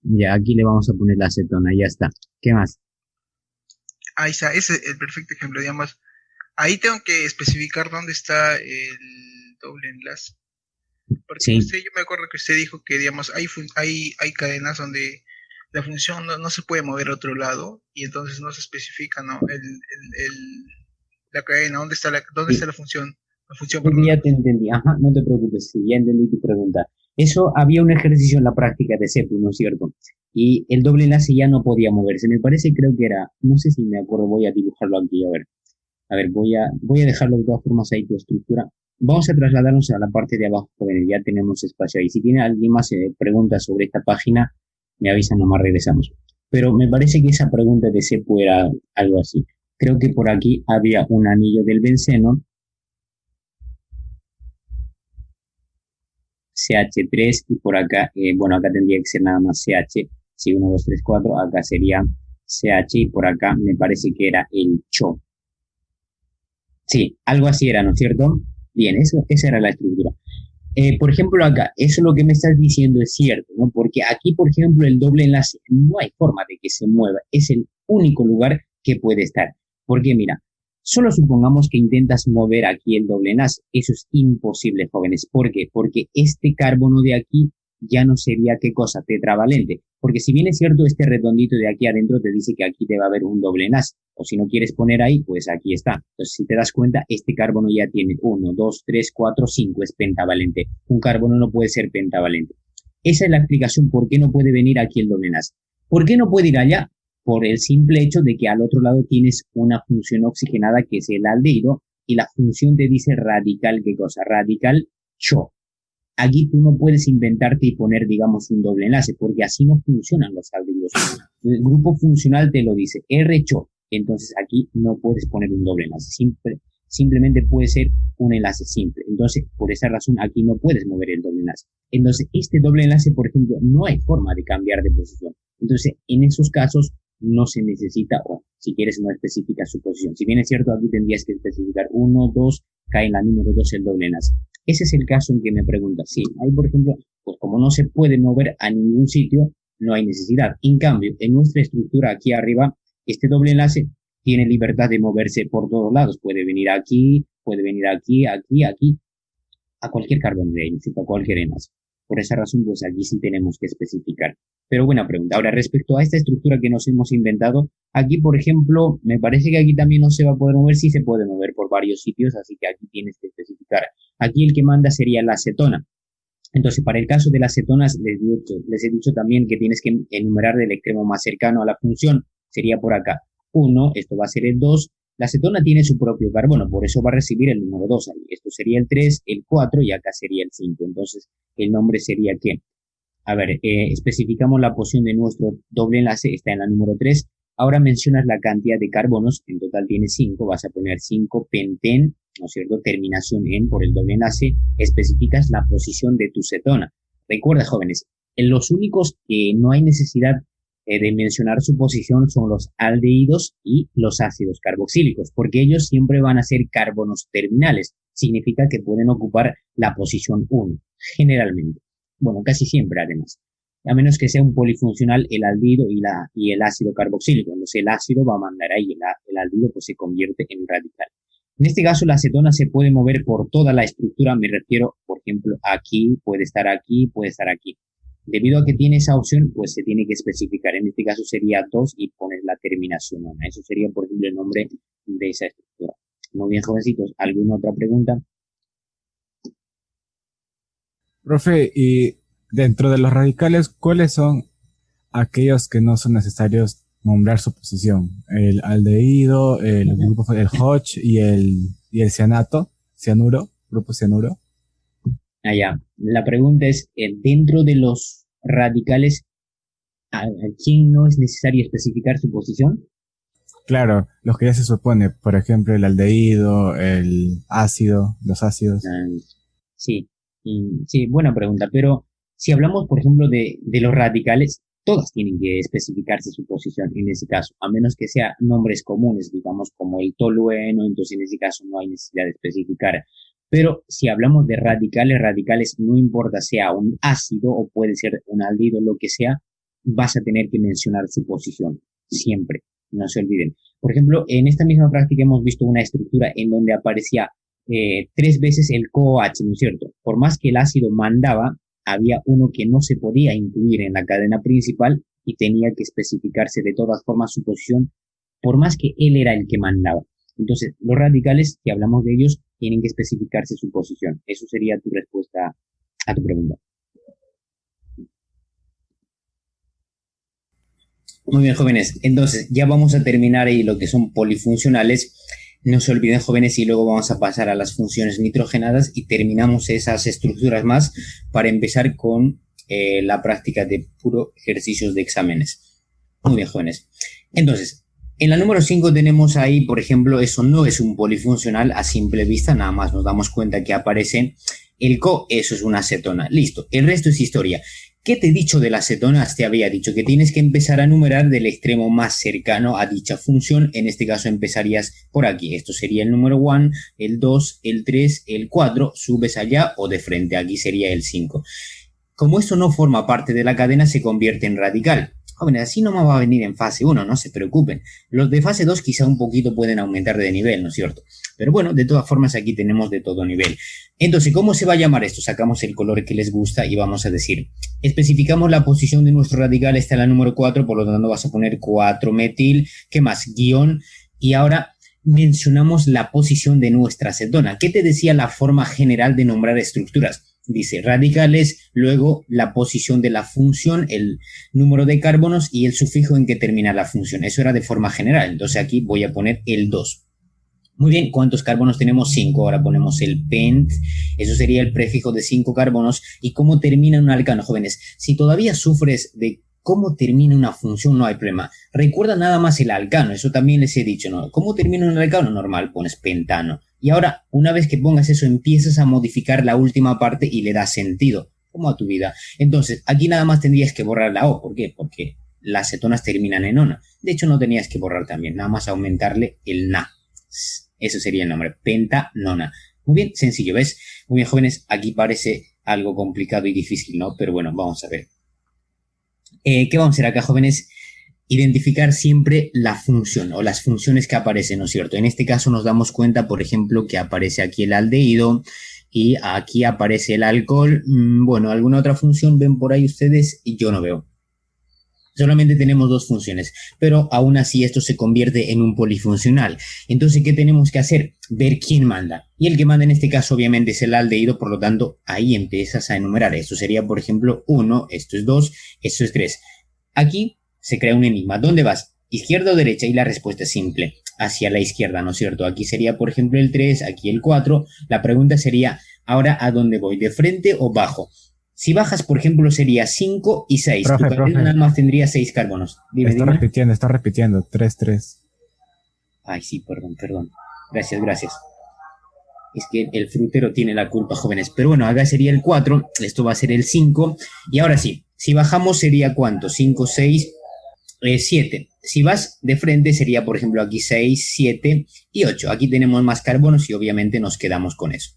ya, aquí le vamos a poner la acetona, ya está. ¿Qué más? ahí está, ese es el perfecto ejemplo, digamos. Ahí tengo que especificar dónde está el doble enlace. Porque Sí. yo me acuerdo que usted dijo que, digamos, hay cadenas donde la función no se puede mover a otro lado y entonces no se especifica, ¿no? La cadena, dónde está la función. Ya te entendí, ajá, no te preocupes, sí, ya entendí tu pregunta. Eso había un ejercicio en la práctica de CEPU, ¿no es cierto? Y el doble enlace ya no podía moverse. Me parece, creo que era, no sé si me acuerdo, voy a dibujarlo aquí, a ver. A ver, voy a dejarlo de todas formas ahí tu estructura. Vamos a trasladarnos a la parte de abajo, jóvenes, ya tenemos espacio ahí. Si tiene alguien más preguntas sobre esta página, me avisan, nomás regresamos. Pero me parece que esa pregunta de CEPU era algo así. Creo que por aquí había un anillo del benceno, CH3, y por acá, bueno, acá tendría que ser nada más CH, si 1, 2, 3, 4, acá sería CH, y por acá me parece que era el CHO. Sí, algo así era, ¿no es cierto? Bien, esa era la estructura. Por ejemplo, acá, eso lo que me estás diciendo es cierto, ¿no? Porque aquí, por ejemplo, el doble enlace no hay forma de que se mueva, es el único lugar que puede estar. Porque mira, solo supongamos que intentas mover aquí el doble enlace, eso es imposible, jóvenes. ¿Por qué? Porque este carbono de aquí ya no sería, ¿qué cosa? Tetravalente. Porque si bien es cierto, este redondito de aquí adentro te dice que aquí debe haber un doble enlace. O si no quieres poner ahí, pues aquí está. Entonces, si te das cuenta, este carbono ya tiene 1, 2, 3, 4, 5, es pentavalente. Un carbono no puede ser pentavalente. Esa es la explicación por qué no puede venir aquí el doble enlace. ¿Por qué no puede ir allá? Por el simple hecho de que al otro lado tienes una función oxigenada que es el aldehído y la función te dice radical, ¿qué cosa? Radical CHO. Aquí tú no puedes inventarte y poner, digamos, un doble enlace, porque así no funcionan los aldehídos. El grupo funcional te lo dice, R-CHO. Entonces aquí no puedes poner un doble enlace. Simplemente puede ser un enlace simple. Entonces, por esa razón, aquí no puedes mover el doble enlace. Entonces, este doble enlace, por ejemplo, no hay forma de cambiar de posición. Entonces, en esos casos no se necesita, o si quieres, no especifica su posición. Si bien es cierto, aquí tendrías que especificar 1, 2, cae en la número 2 el doble enlace. Ese es el caso en que me preguntas. Sí, ahí, por ejemplo, pues como no se puede mover a ningún sitio, no hay necesidad. En cambio, en nuestra estructura aquí arriba, este doble enlace tiene libertad de moverse por todos lados. Puede venir aquí, aquí, a cualquier carbono de ahí, a cualquier enlace. Por esa razón, pues aquí sí tenemos que especificar. Pero buena pregunta. Ahora, respecto a esta estructura que nos hemos inventado, aquí, por ejemplo, me parece que aquí también no se va a poder mover, sí se puede mover por varios sitios, así que aquí tienes que especificar. Aquí el que manda sería la acetona. Entonces, para el caso de las cetonas, les he dicho también que tienes que enumerar del extremo más cercano a la función. Sería por acá. 1, esto va a ser el 2. La acetona tiene su propio carbono, por eso va a recibir el número 2 ahí. Esto sería el 3, el 4 y acá sería el 5. Entonces, el nombre sería ¿qué? A ver, especificamos la posición de nuestro doble enlace, está en la número 3. Ahora mencionas la cantidad de carbonos, en total tiene 5, vas a poner 5 penten, ¿no es cierto? Terminación en por el doble enlace, especificas la posición de tu cetona. Recuerda, jóvenes, en los únicos que no hay necesidad de mencionar su posición son los aldehídos y los ácidos carboxílicos, porque ellos siempre van a ser carbonos terminales. Significa que pueden ocupar la posición 1, generalmente. Bueno, casi siempre además. A menos que sea un polifuncional el aldehído y el ácido carboxílico. Entonces el ácido va a mandar ahí, el aldehído pues se convierte en radical. En este caso la acetona se puede mover por toda la estructura, me refiero, por ejemplo, aquí, puede estar aquí, puede estar aquí. Debido a que tiene esa opción, pues se tiene que especificar. En este caso sería 2 y pones la terminación 1. Eso sería, por ejemplo, el nombre de esa estructura. Muy bien, jovencitos. ¿Alguna otra pregunta? Profe, y dentro de los radicales, ¿cuáles son aquellos que no son necesarios nombrar su posición? El aldehído, el HOCH y el cianuro, grupo cianuro. Allá. La pregunta es, dentro de los radicales, ¿a quién no es necesario especificar su posición? Claro, los que ya se supone, por ejemplo, el aldehído, el ácido, los ácidos. Sí, sí, buena pregunta, pero si hablamos, por ejemplo, de los radicales, todas tienen que especificarse su posición en ese caso, a menos que sean nombres comunes, digamos, como el tolueno, entonces en ese caso no hay necesidad de especificar. Pero si hablamos de radicales, no importa sea un ácido o puede ser un aldehído, lo que sea, vas a tener que mencionar su posición, siempre, no se olviden. Por ejemplo, en esta misma práctica hemos visto una estructura en donde aparecía 3 veces el COOH, ¿no es cierto? Por más que el ácido mandaba, había uno que no se podía incluir en la cadena principal y tenía que especificarse de todas formas su posición, por más que él era el que mandaba. Entonces, los radicales, si hablamos de ellos, tienen que especificarse su posición. Eso sería tu respuesta a tu pregunta. Muy bien, jóvenes. Entonces, ya vamos a terminar ahí lo que son polifuncionales. No se olviden, jóvenes, y luego vamos a pasar a las funciones nitrogenadas y terminamos esas estructuras más para empezar con la práctica de puro ejercicios de exámenes. Muy bien, jóvenes. Entonces, en la número 5 tenemos ahí, por ejemplo, eso no es un polifuncional a simple vista, nada más nos damos cuenta que aparece el CO, eso es una acetona. Listo, el resto es historia. ¿Qué te he dicho de las cetonas? Te había dicho que tienes que empezar a numerar del extremo más cercano a dicha función. En este caso empezarías por aquí. Esto sería el número 1, el 2, el 3, el 4. Subes allá o de frente. Aquí sería el 5. Como esto no forma parte de la cadena, se convierte en radical. Jóvenes, así no me va a venir en fase 1, no se preocupen. Los de fase 2 quizá un poquito pueden aumentar de nivel, ¿no es cierto? Pero bueno, de todas formas aquí tenemos de todo nivel. Entonces, ¿cómo se va a llamar esto? Sacamos el color que les gusta y vamos a decir, especificamos la posición de nuestro radical, está en la número 4, por lo tanto vas a poner 4-metil, ¿qué más? Guión, y ahora mencionamos la posición de nuestra acetona. ¿Qué te decía la forma general de nombrar estructuras? Dice radicales, luego la posición de la función, el número de carbonos y el sufijo en que termina la función. Eso era de forma general. Entonces aquí voy a poner el 2. Muy bien, ¿cuántos carbonos tenemos? 5. Ahora ponemos el pent. Eso sería el prefijo de 5 carbonos. ¿Y cómo termina un alcano, jóvenes? Si todavía sufres de cómo termina una función, no hay problema. Recuerda nada más el alcano. Eso también les he dicho, ¿no? ¿Cómo termina un alcano? Normal, pones pentano. Y ahora, una vez que pongas eso, empiezas a modificar la última parte y le das sentido. como a tu vida. Entonces, aquí nada más tendrías que borrar la O. ¿Por qué? Porque las cetonas terminan en ona. De hecho, no tenías que borrar también, nada más aumentarle el na. Eso sería el nombre, pentanona. Muy bien, sencillo, ¿ves? Muy bien, jóvenes, aquí parece algo complicado y difícil, ¿no? Pero bueno, vamos a ver. ¿Qué vamos a hacer acá, jóvenes? Identificar siempre la función o las funciones que aparecen, ¿no es cierto? En este caso nos damos cuenta, por ejemplo, que aparece aquí el aldehído y aquí aparece el alcohol. Bueno, ¿alguna otra función ven por ahí ustedes? Y yo no veo. Solamente tenemos dos funciones, pero aún así esto se convierte en un polifuncional. Entonces, ¿qué tenemos que hacer? Ver quién manda. Y el que manda en este caso obviamente es el aldehído, por lo tanto, ahí empiezas a enumerar. Esto sería, por ejemplo, 1, esto es 2, esto es 3. Aquí se crea un enigma. ¿Dónde vas? ¿Izquierda o derecha? Y la respuesta es simple, hacia la izquierda, ¿no es cierto? Aquí sería, por ejemplo, el 3, aquí el 4. La pregunta sería, ¿ahora a dónde voy? ¿De frente o bajo? Si bajas, por ejemplo, sería 5 y 6. Tu cadena nada más tendría 6 carbonos. Dime. Está repitiendo. 3, 3. Ay, sí, perdón. Gracias. Es que el frutero tiene la culpa, jóvenes. Pero bueno, acá sería el 4, esto va a ser el 5. Y ahora sí, si bajamos sería ¿cuánto? 5, 6, 7. Si vas de frente sería, por ejemplo, aquí 6, 7 y 8. Aquí tenemos más carbonos y obviamente nos quedamos con eso.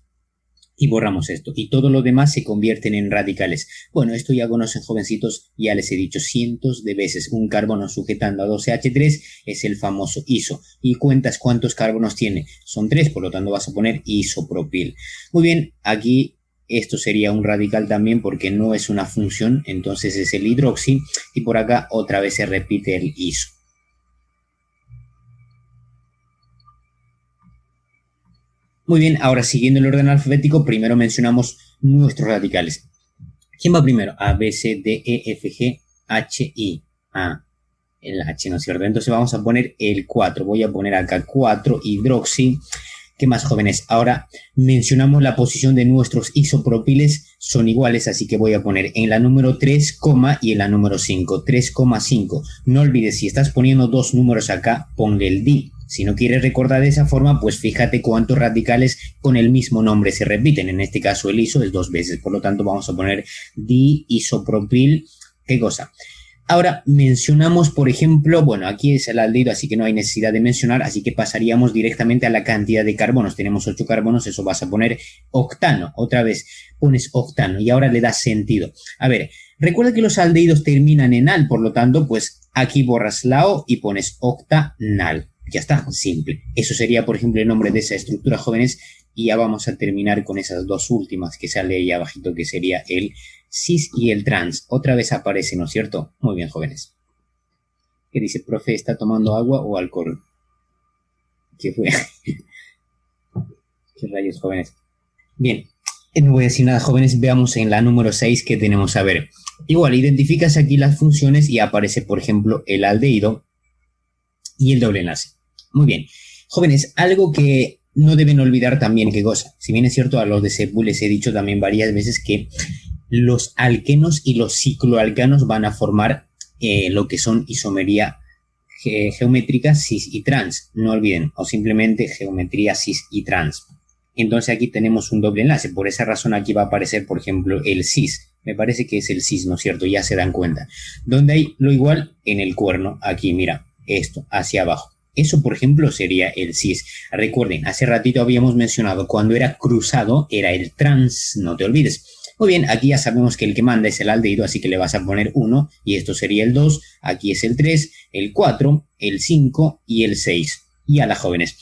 Y borramos esto. Y todo lo demás se convierten en radicales. Bueno, esto ya conocen, jovencitos, ya les he dicho cientos de veces. Un carbono sujetando a 12H3 es el famoso iso. Y cuentas cuántos carbonos tiene. Son 3, por lo tanto vas a poner isopropil. Muy bien, aquí esto sería un radical también porque no es una función, entonces es el hidroxi. Y por acá otra vez se repite el iso. Muy bien, ahora siguiendo el orden alfabético, primero mencionamos nuestros radicales. ¿Quién va primero? A, B, C, D, E, F, G, H, I. Ah, el H, ¿no es cierto? Entonces vamos a poner el 4. Voy a poner acá 4, hidroxi. ¿Qué más, jóvenes? Ahora mencionamos la posición de nuestros isopropiles, son iguales, así que voy a poner en la número 3, y en la número 5, 3,5. No olvides, si estás poniendo dos números acá, ponle el di. Si no quieres recordar de esa forma, pues fíjate cuántos radicales con el mismo nombre se repiten. En este caso el iso es 2 veces, por lo tanto vamos a poner diisopropil. ¿Qué cosa? Ahora mencionamos, por ejemplo, bueno, aquí es el aldehído, así que no hay necesidad de mencionar, así que pasaríamos directamente a la cantidad de carbonos. Tenemos 8 carbonos, eso vas a poner octano. Otra vez pones octano y ahora le das sentido. A ver, recuerda que los aldehídos terminan en al, por lo tanto, pues aquí borras la O y pones octanal. Ya está, simple. Eso sería, por ejemplo, el nombre de esa estructura, jóvenes, y ya vamos a terminar con esas dos últimas que sale ahí abajito, que sería el cis y el trans. Otra vez aparece, ¿no es cierto? Muy bien, jóvenes. ¿Qué dice, profe? ¿Está tomando agua o alcohol? ¿Qué fue? ¿Qué rayos, jóvenes? Bien, no voy a decir nada, jóvenes. Veamos en la número 6 que tenemos. A ver, igual, identificas aquí las funciones y aparece, por ejemplo, el aldehído y el doble enlace. Muy bien. Jóvenes, algo que no deben olvidar también, ¿qué cosa? Si bien es cierto, a los de CEPU les he dicho también varias veces que los alquenos y los cicloalcanos van a formar lo que son isomería geométrica cis y trans. No olviden, o simplemente geometría cis y trans. Entonces aquí tenemos un doble enlace. Por esa razón aquí va a aparecer, por ejemplo, el cis. Me parece que es el cis, ¿no es cierto? Ya se dan cuenta. ¿Dónde hay lo igual? En el cuerno. Aquí, mira, esto, hacia abajo. Eso, por ejemplo, sería el cis. Recuerden, hace ratito habíamos mencionado cuando era cruzado, era el trans, no te olvides. Muy bien, aquí ya sabemos que el que manda es el aldehído, así que le vas a poner 1, y esto sería el 2, aquí es el 3, el 4, el 5 y el 6. Y a las jóvenes.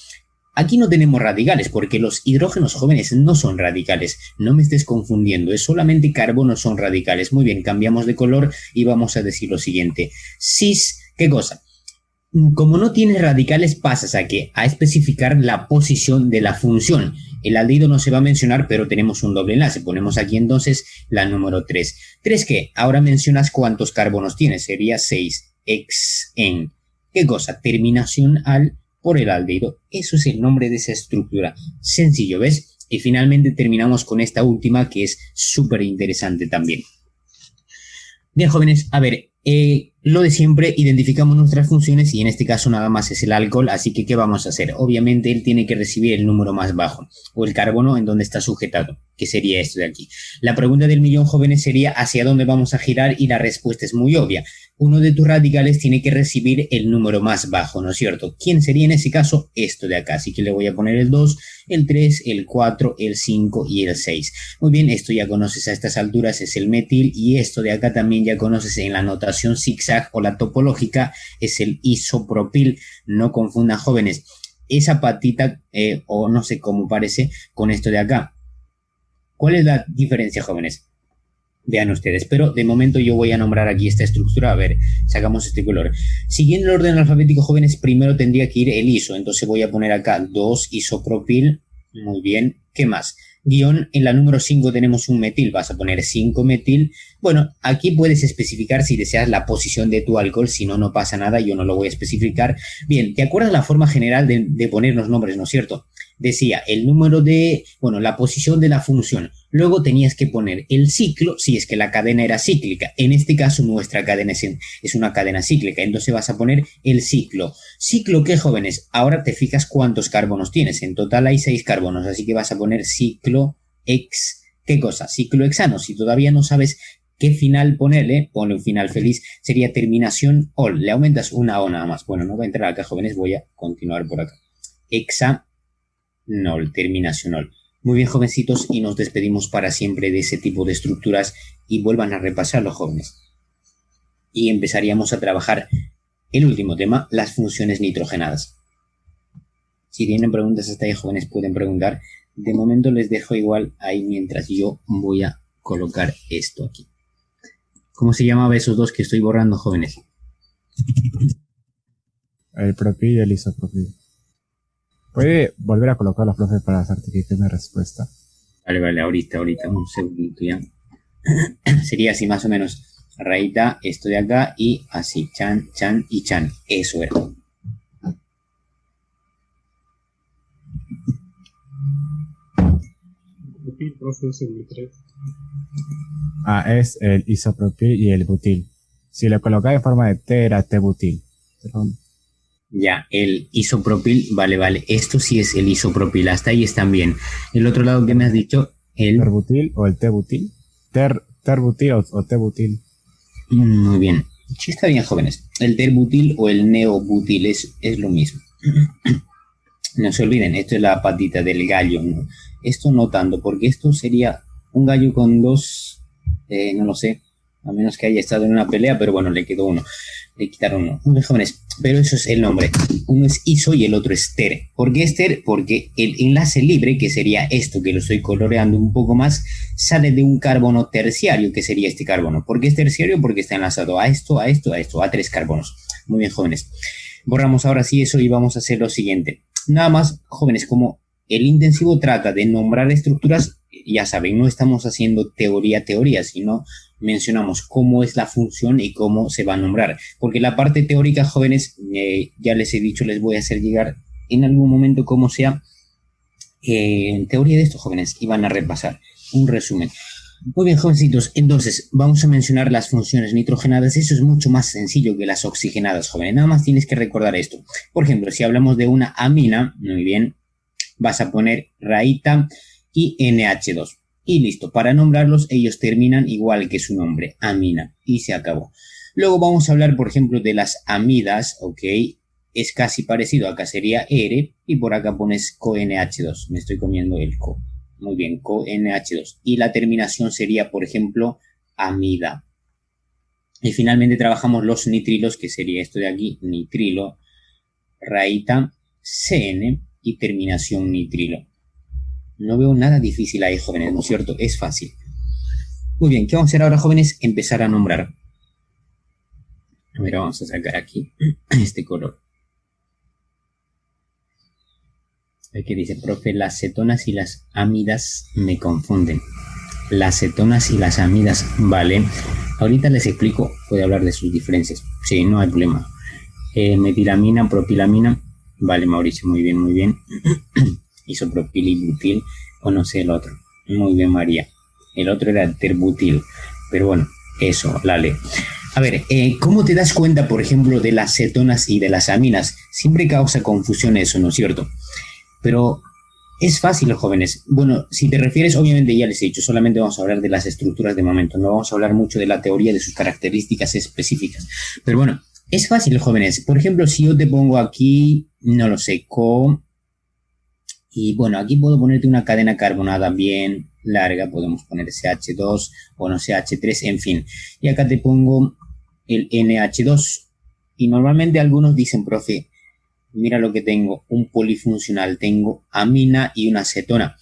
Aquí no tenemos radicales, porque los hidrógenos jóvenes no son radicales. No me estés confundiendo, es solamente carbonos son radicales. Muy bien, cambiamos de color y vamos a decir lo siguiente. Cis, ¿qué cosa? Como no tienes radicales, pasas a ¿qué? A especificar la posición de la función. El aldehído no se va a mencionar, pero tenemos un doble enlace. Ponemos aquí entonces la número 3. ¿3 qué? Ahora mencionas cuántos carbonos tiene. Sería 6. En. ¿Qué cosa? Terminación al por el aldehído. Eso es el nombre de esa estructura. Sencillo, ¿ves? Y finalmente terminamos con esta última que es súper interesante también. Bien, jóvenes, a ver, lo de siempre, identificamos nuestras funciones y en este caso nada más es el alcohol, así que ¿qué vamos a hacer? Obviamente él tiene que recibir el número más bajo o el carbono en donde está sujetado, que sería esto de aquí. La pregunta del millón, jóvenes, sería ¿hacia dónde vamos a girar? Y la respuesta es muy obvia. Uno de tus radicales tiene que recibir el número más bajo, ¿no es cierto? ¿Quién sería en ese caso? Esto de acá, así que le voy a poner el 2, el 3, el 4, el 5 y el 6. Muy bien, esto ya conoces a estas alturas, es el metil, y esto de acá también ya conoces en la notación zigzag o la topológica, es el isopropil. No confundan, jóvenes, esa patita o no sé cómo parece con esto de acá. ¿Cuál es la diferencia, jóvenes? Vean ustedes, pero de momento yo voy a nombrar aquí esta estructura. A ver, sacamos este color. Siguiendo el orden alfabético, jóvenes, primero tendría que ir el iso. Entonces voy a poner acá 2 isopropil. Muy bien. ¿Qué más? Guión, en la número 5 tenemos un metil. Vas a poner 5 metil. Bueno, aquí puedes especificar si deseas la posición de tu alcohol. Si no, no pasa nada. Yo no lo voy a especificar. Bien, ¿te acuerdas la forma general de poner los nombres, no es cierto? Decía el número de, bueno, la posición de la función. Luego tenías que poner el ciclo si es que la cadena era cíclica. En este caso nuestra cadena es una cadena cíclica. Entonces vas a poner el ciclo. ¿Ciclo qué, jóvenes? Ahora te fijas cuántos carbonos tienes. En total hay 6 carbonos. Así que vas a poner ciclo ex. ¿Qué cosa? Ciclo hexano. Si todavía no sabes qué final ponerle, ponle un final feliz. Sería terminación ol. Le aumentas una O nada más. Bueno, no voy a entrar acá, jóvenes. Voy a continuar por acá. Hexanol, terminacionol. Muy bien, jovencitos, y nos despedimos para siempre de ese tipo de estructuras y vuelvan a repasarlo, jóvenes. Y empezaríamos a trabajar el último tema, las funciones nitrogenadas. Si tienen preguntas hasta ahí, jóvenes, pueden preguntar. De momento les dejo igual ahí mientras yo voy a colocar esto aquí. ¿Cómo se llamaba esos dos que estoy borrando, jóvenes? El propil y el isopropil. ¿Puede volver a colocarlos, profe, para certificar mi respuesta? Vale, ahorita, un segundito ya. Sería así más o menos. Rayita, esto de acá y así, chan, chan y chan. Eso era. Profe, es el 3. Es el isopropil y el butil. Si lo colocaba en forma de T, era T-butil. Pero... Ya, el isopropil, vale. Esto sí es el isopropil, hasta ahí están bien. El otro lado que me has dicho, el... ¿Terbutil o el T-butil? Terbutil o T-butil. Muy bien. Sí, está bien, jóvenes. El terbutil o el neobutil es lo mismo. No se olviden, esto es la patita del gallo, ¿no? Esto no tanto, porque esto sería un gallo con dos, no lo sé, a menos que haya estado en una pelea, pero bueno, le quedó uno. Le quitaron uno. Muy bien, jóvenes, pero eso es el nombre. Uno es iso y el otro es ter. ¿Por qué es ter? Porque el enlace libre, que sería esto, que lo estoy coloreando un poco más, sale de un carbono terciario, que sería este carbono. ¿Por qué es terciario? Porque está enlazado a esto, a 3 carbonos. Muy bien, jóvenes. Borramos ahora sí eso y vamos a hacer lo siguiente. Nada más, jóvenes, como el intensivo trata de nombrar estructuras, ya saben, no estamos haciendo teoría, sino mencionamos cómo es la función y cómo se va a nombrar. Porque la parte teórica, jóvenes, ya les he dicho, les voy a hacer llegar en algún momento como sea en teoría de esto, jóvenes, y van a repasar un resumen. Muy bien, jovencitos, entonces vamos a mencionar las funciones nitrogenadas. Eso es mucho más sencillo que las oxigenadas, jóvenes. Nada más tienes que recordar esto. Por ejemplo, si hablamos de una amina, muy bien, vas a poner rayita y NH2. Y listo, para nombrarlos ellos terminan igual que su nombre, amina, y se acabó. Luego vamos a hablar, por ejemplo, de las amidas, ok, es casi parecido, acá sería R, y por acá pones CoNH2, me estoy comiendo el co. Muy bien, CoNH2. Y la terminación sería, por ejemplo, amida. Y finalmente trabajamos los nitrilos, que sería esto de aquí, nitrilo, rayita, CN y terminación nitrilo. No veo nada difícil ahí, jóvenes, ¿no es cierto? Es fácil. Muy bien, ¿qué vamos a hacer ahora, jóvenes? Empezar a nombrar. A ver, vamos a sacar aquí este color. Aquí dice, profe, las cetonas y las amidas me confunden. Las cetonas y las amidas, vale. Ahorita les explico, puedo hablar de sus diferencias. Sí, no hay problema. Metilamina, propilamina. Vale, Mauricio, muy bien. Isopropil y butil, o no sé el otro. Muy bien, María. El otro era terbutil, pero bueno, eso, Lale. A ver, ¿cómo te das cuenta, por ejemplo, de las cetonas y de las aminas? Siempre causa confusión eso, ¿no es cierto? Pero es fácil, jóvenes. Bueno, si te refieres, obviamente ya les he dicho, solamente vamos a hablar de las estructuras de momento, no vamos a hablar mucho de la teoría, de sus características específicas. Pero bueno, es fácil, jóvenes. Por ejemplo, si yo te pongo aquí, no lo sé, y bueno, aquí puedo ponerte una cadena carbonada bien larga, podemos poner CH2 o no CH3, en fin. Y acá te pongo el NH2. Y normalmente algunos dicen, profe, mira lo que tengo, un polifuncional, tengo amina y una cetona.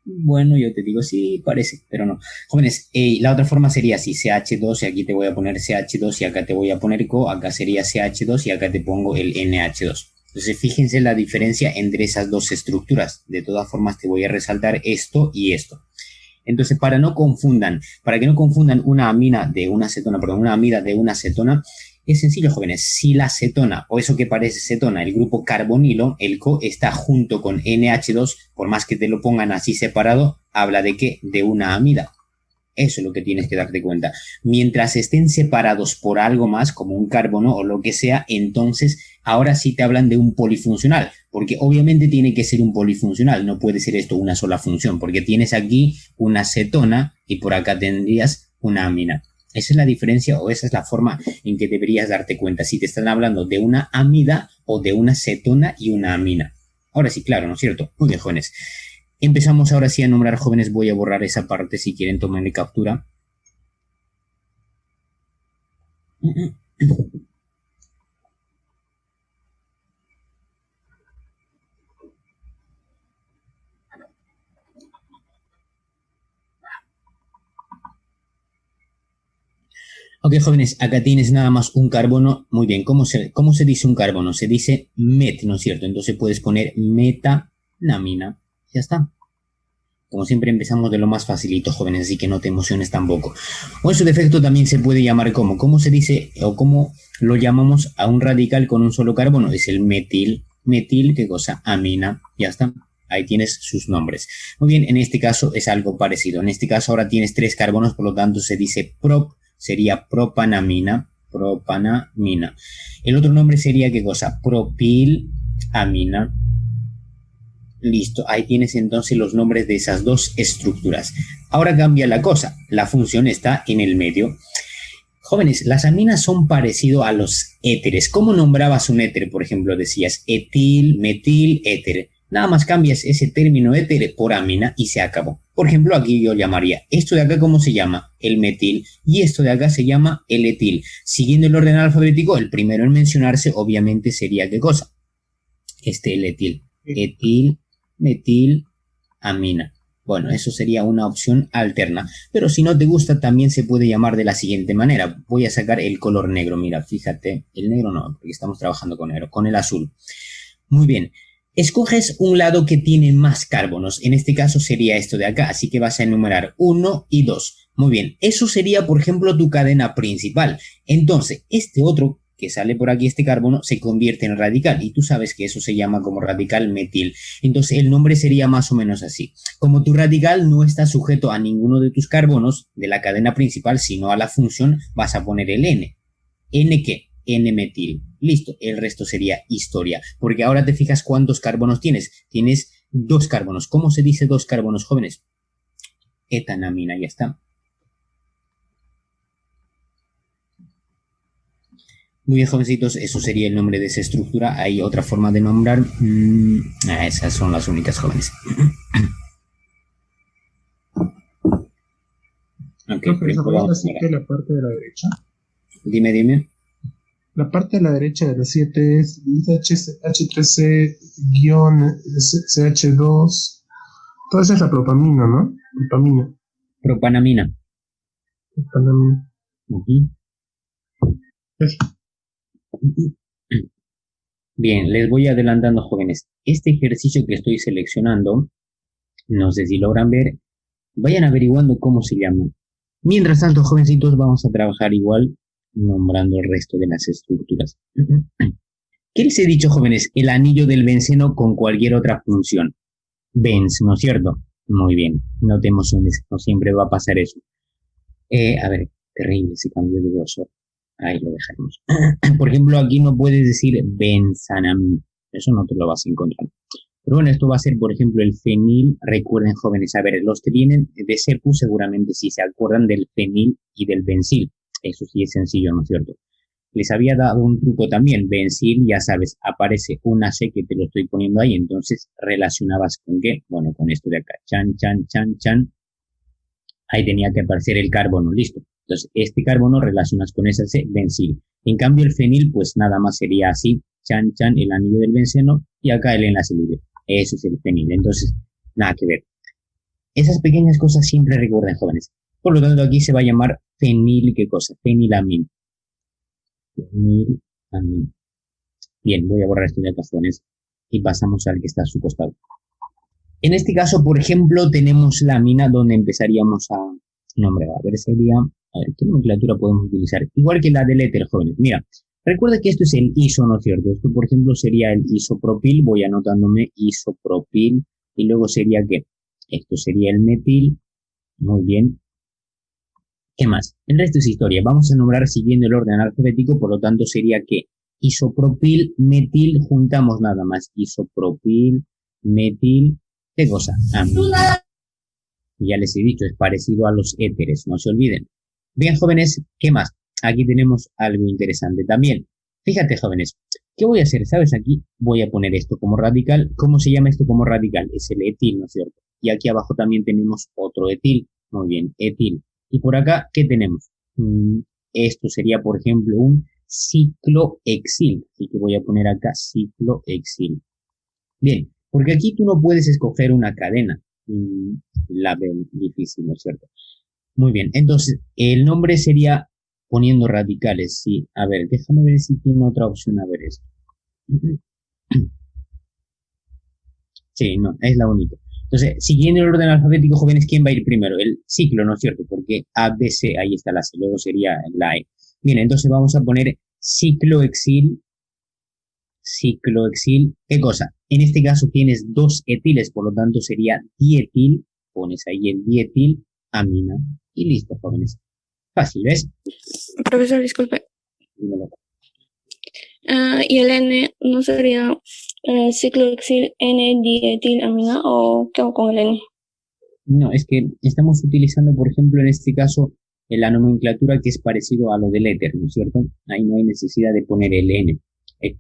Bueno, yo te digo, sí, parece, pero no. Jóvenes, la otra forma sería así, CH2, y aquí te voy a poner CH2 y acá te voy a poner CO, acá sería CH2 y acá te pongo el NH2. Entonces, fíjense la diferencia entre esas dos estructuras. De todas formas, te voy a resaltar esto y esto. Entonces, para que no confundan una amina de una cetona, perdón, una amida de una cetona, es sencillo, jóvenes. Si la cetona, o eso que parece cetona, el grupo carbonilo, el CO, está junto con NH2, por más que te lo pongan así separado, habla de ¿qué? De una amida. Eso es lo que tienes que darte cuenta. Mientras estén separados por algo más, como un carbono o lo que sea, entonces ahora sí te hablan de un polifuncional, porque obviamente tiene que ser un polifuncional, no puede ser esto una sola función, porque tienes aquí una cetona y por acá tendrías una amina. Esa es la diferencia o esa es la forma en que deberías darte cuenta si te están hablando de una amida o de una cetona y una amina. Ahora sí, claro, ¿no es cierto? Muy bien, jóvenes. Empezamos ahora sí a nombrar, jóvenes. Voy a borrar esa parte si quieren tomarle captura. Ok, jóvenes, acá tienes nada más un carbono. Muy bien, ¿cómo se dice un carbono? Se dice met, ¿no es cierto? Entonces puedes poner metanamina. Ya está. Como siempre empezamos de lo más facilito, jóvenes, así que no te emociones tampoco. O en su defecto también se puede llamar como. ¿Cómo se dice o cómo lo llamamos a un radical con un solo carbono? Es el metil. Metil, ¿qué cosa? Amina. Ya está. Ahí tienes sus nombres. Muy bien, en este caso es algo parecido. En este caso ahora tienes 3 carbonos, por lo tanto se dice prop. Sería propanamina. Propanamina. El otro nombre sería, ¿qué cosa? Propilamina. Listo, ahí tienes entonces los nombres de esas dos estructuras. Ahora cambia la cosa, la función está en el medio. Jóvenes, las aminas son parecido a los éteres. ¿Cómo nombrabas un éter? Por ejemplo, decías etil, metil, éter. Nada más cambias ese término éter por amina y se acabó. Por ejemplo, aquí yo llamaría, esto de acá, ¿cómo se llama? El metil. Y esto de acá se llama el etil. Siguiendo el orden alfabético, el primero en mencionarse obviamente sería, ¿qué cosa? El etil. Etil, metil, amina. Bueno, eso sería una opción alterna. Pero si no te gusta, también se puede llamar de la siguiente manera. Voy a sacar el color negro. Mira, fíjate. El negro no, porque estamos trabajando con negro. Con el azul. Muy bien. Escoges un lado que tiene más carbonos. En este caso sería esto de acá. Así que vas a enumerar 1 y 2. Muy bien. Eso sería, por ejemplo, tu cadena principal. Entonces, este otro que sale por aquí, este carbono, se convierte en radical. Y tú sabes que eso se llama como radical metil. Entonces, el nombre sería más o menos así. Como tu radical no está sujeto a ninguno de tus carbonos de la cadena principal, sino a la función, vas a poner el N. ¿N qué? N-metil. Listo, el resto sería historia. Porque ahora te fijas cuántos carbonos tienes. Tienes 2 carbonos. ¿Cómo se dice 2 carbonos, jóvenes? Etanamina, ya está. Muy bien, jovencitos, eso sería el nombre de esa estructura. Hay otra forma de nombrar. Esas son las únicas, jóvenes. Okay, pero voy a decir que la parte de la derecha. Dime. La parte de la derecha de la 7 es H3C-CH2. Todo eso es la propamina, ¿no? Propanamina. Eso. Bien, les voy adelantando, jóvenes. Este ejercicio que estoy seleccionando, no sé si logran ver, vayan averiguando cómo se llama. Mientras tanto, jovencitos, vamos a trabajar igual, nombrando el resto de las estructuras. ¿Qué les he dicho, jóvenes? El anillo del benceno con cualquier otra función. Benz, ¿no es cierto? Muy bien, no te emociones, no siempre va a pasar eso. A ver, terrible ese cambio de grosor. Ahí lo dejaremos. Por ejemplo, aquí no puedes decir benzanamina. Eso no te lo vas a encontrar. Pero bueno, esto va a ser, por ejemplo, el fenil. Recuerden, jóvenes, a ver, los que vienen de SEPU seguramente sí se acuerdan del fenil y del benzil. Eso sí es sencillo, ¿no es cierto? Les había dado un truco también. Benzil, ya sabes, aparece una C que te lo estoy poniendo ahí. Entonces, ¿relacionabas con qué? Bueno, con esto de acá. Chan, chan, chan, chan. Ahí tenía que aparecer el carbono, listo. Entonces, este carbono relacionas con ese C, benzil. En cambio, el fenil, pues nada más sería así, chan, chan, el anillo del benceno, y acá el enlace libre. Eso es el fenil. Entonces, nada que ver. Esas pequeñas cosas siempre recuerden, jóvenes. Por lo tanto, aquí se va a llamar fenil, ¿qué cosa? Fenilamina. Fenilamina. Bien, voy a borrar esto de acá, jóvenes, y pasamos al que está a su costado. En este caso, por ejemplo, tenemos la amina donde empezaríamos a nombrar. A ver, sería... A ver, ¿qué nomenclatura podemos utilizar? Igual que la del éter, jóvenes. Mira, recuerda que esto es el iso, ¿no es cierto? Esto, por ejemplo, sería el isopropil. Voy anotándome isopropil. Y luego sería ¿qué? Esto sería el metil. Muy bien. ¿Qué más? El resto es historia. Vamos a nombrar siguiendo el orden alfabético. Por lo tanto, sería que isopropil, metil, juntamos nada más. Isopropil, metil. ¿Qué cosa? Amina. Ya les he dicho, es parecido a los éteres, no se olviden. Bien, jóvenes, ¿qué más? Aquí tenemos algo interesante también. Fíjate, jóvenes, ¿qué voy a hacer? ¿Sabes? Aquí voy a poner esto como radical. ¿Cómo se llama esto como radical? Es el etil, ¿no es cierto? Y aquí abajo también tenemos otro etil. Muy bien, etil. Y por acá, ¿qué tenemos? Esto sería, por ejemplo, un ciclohexil. Así que voy a poner acá ciclohexil. Bien, porque aquí tú no puedes escoger una cadena. La ven difícil, ¿no es cierto? Muy bien, entonces el nombre sería poniendo radicales, sí. A ver, déjame ver si tiene otra opción, a ver esto. Sí, no, es la única. Entonces, siguiendo el orden alfabético, jóvenes, ¿quién va a ir primero? El ciclo, ¿no es cierto? Porque A, B, C, ahí está la C, luego sería la E. Bien, entonces vamos a poner ciclohexil. Ciclohexil, ¿qué cosa? En este caso tienes dos etiles, por lo tanto sería dietil, pones ahí el dietil, amina, y listo, jóvenes. Fácil, ¿ves? Profesor, disculpe. Dímelo. ¿Y el N no sería ciclohexil N-dietilamina o qué hago con el N? No, es que estamos utilizando, por ejemplo, en este caso, la nomenclatura que es parecido a lo del éter, ¿no es cierto? Ahí no hay necesidad de poner el N.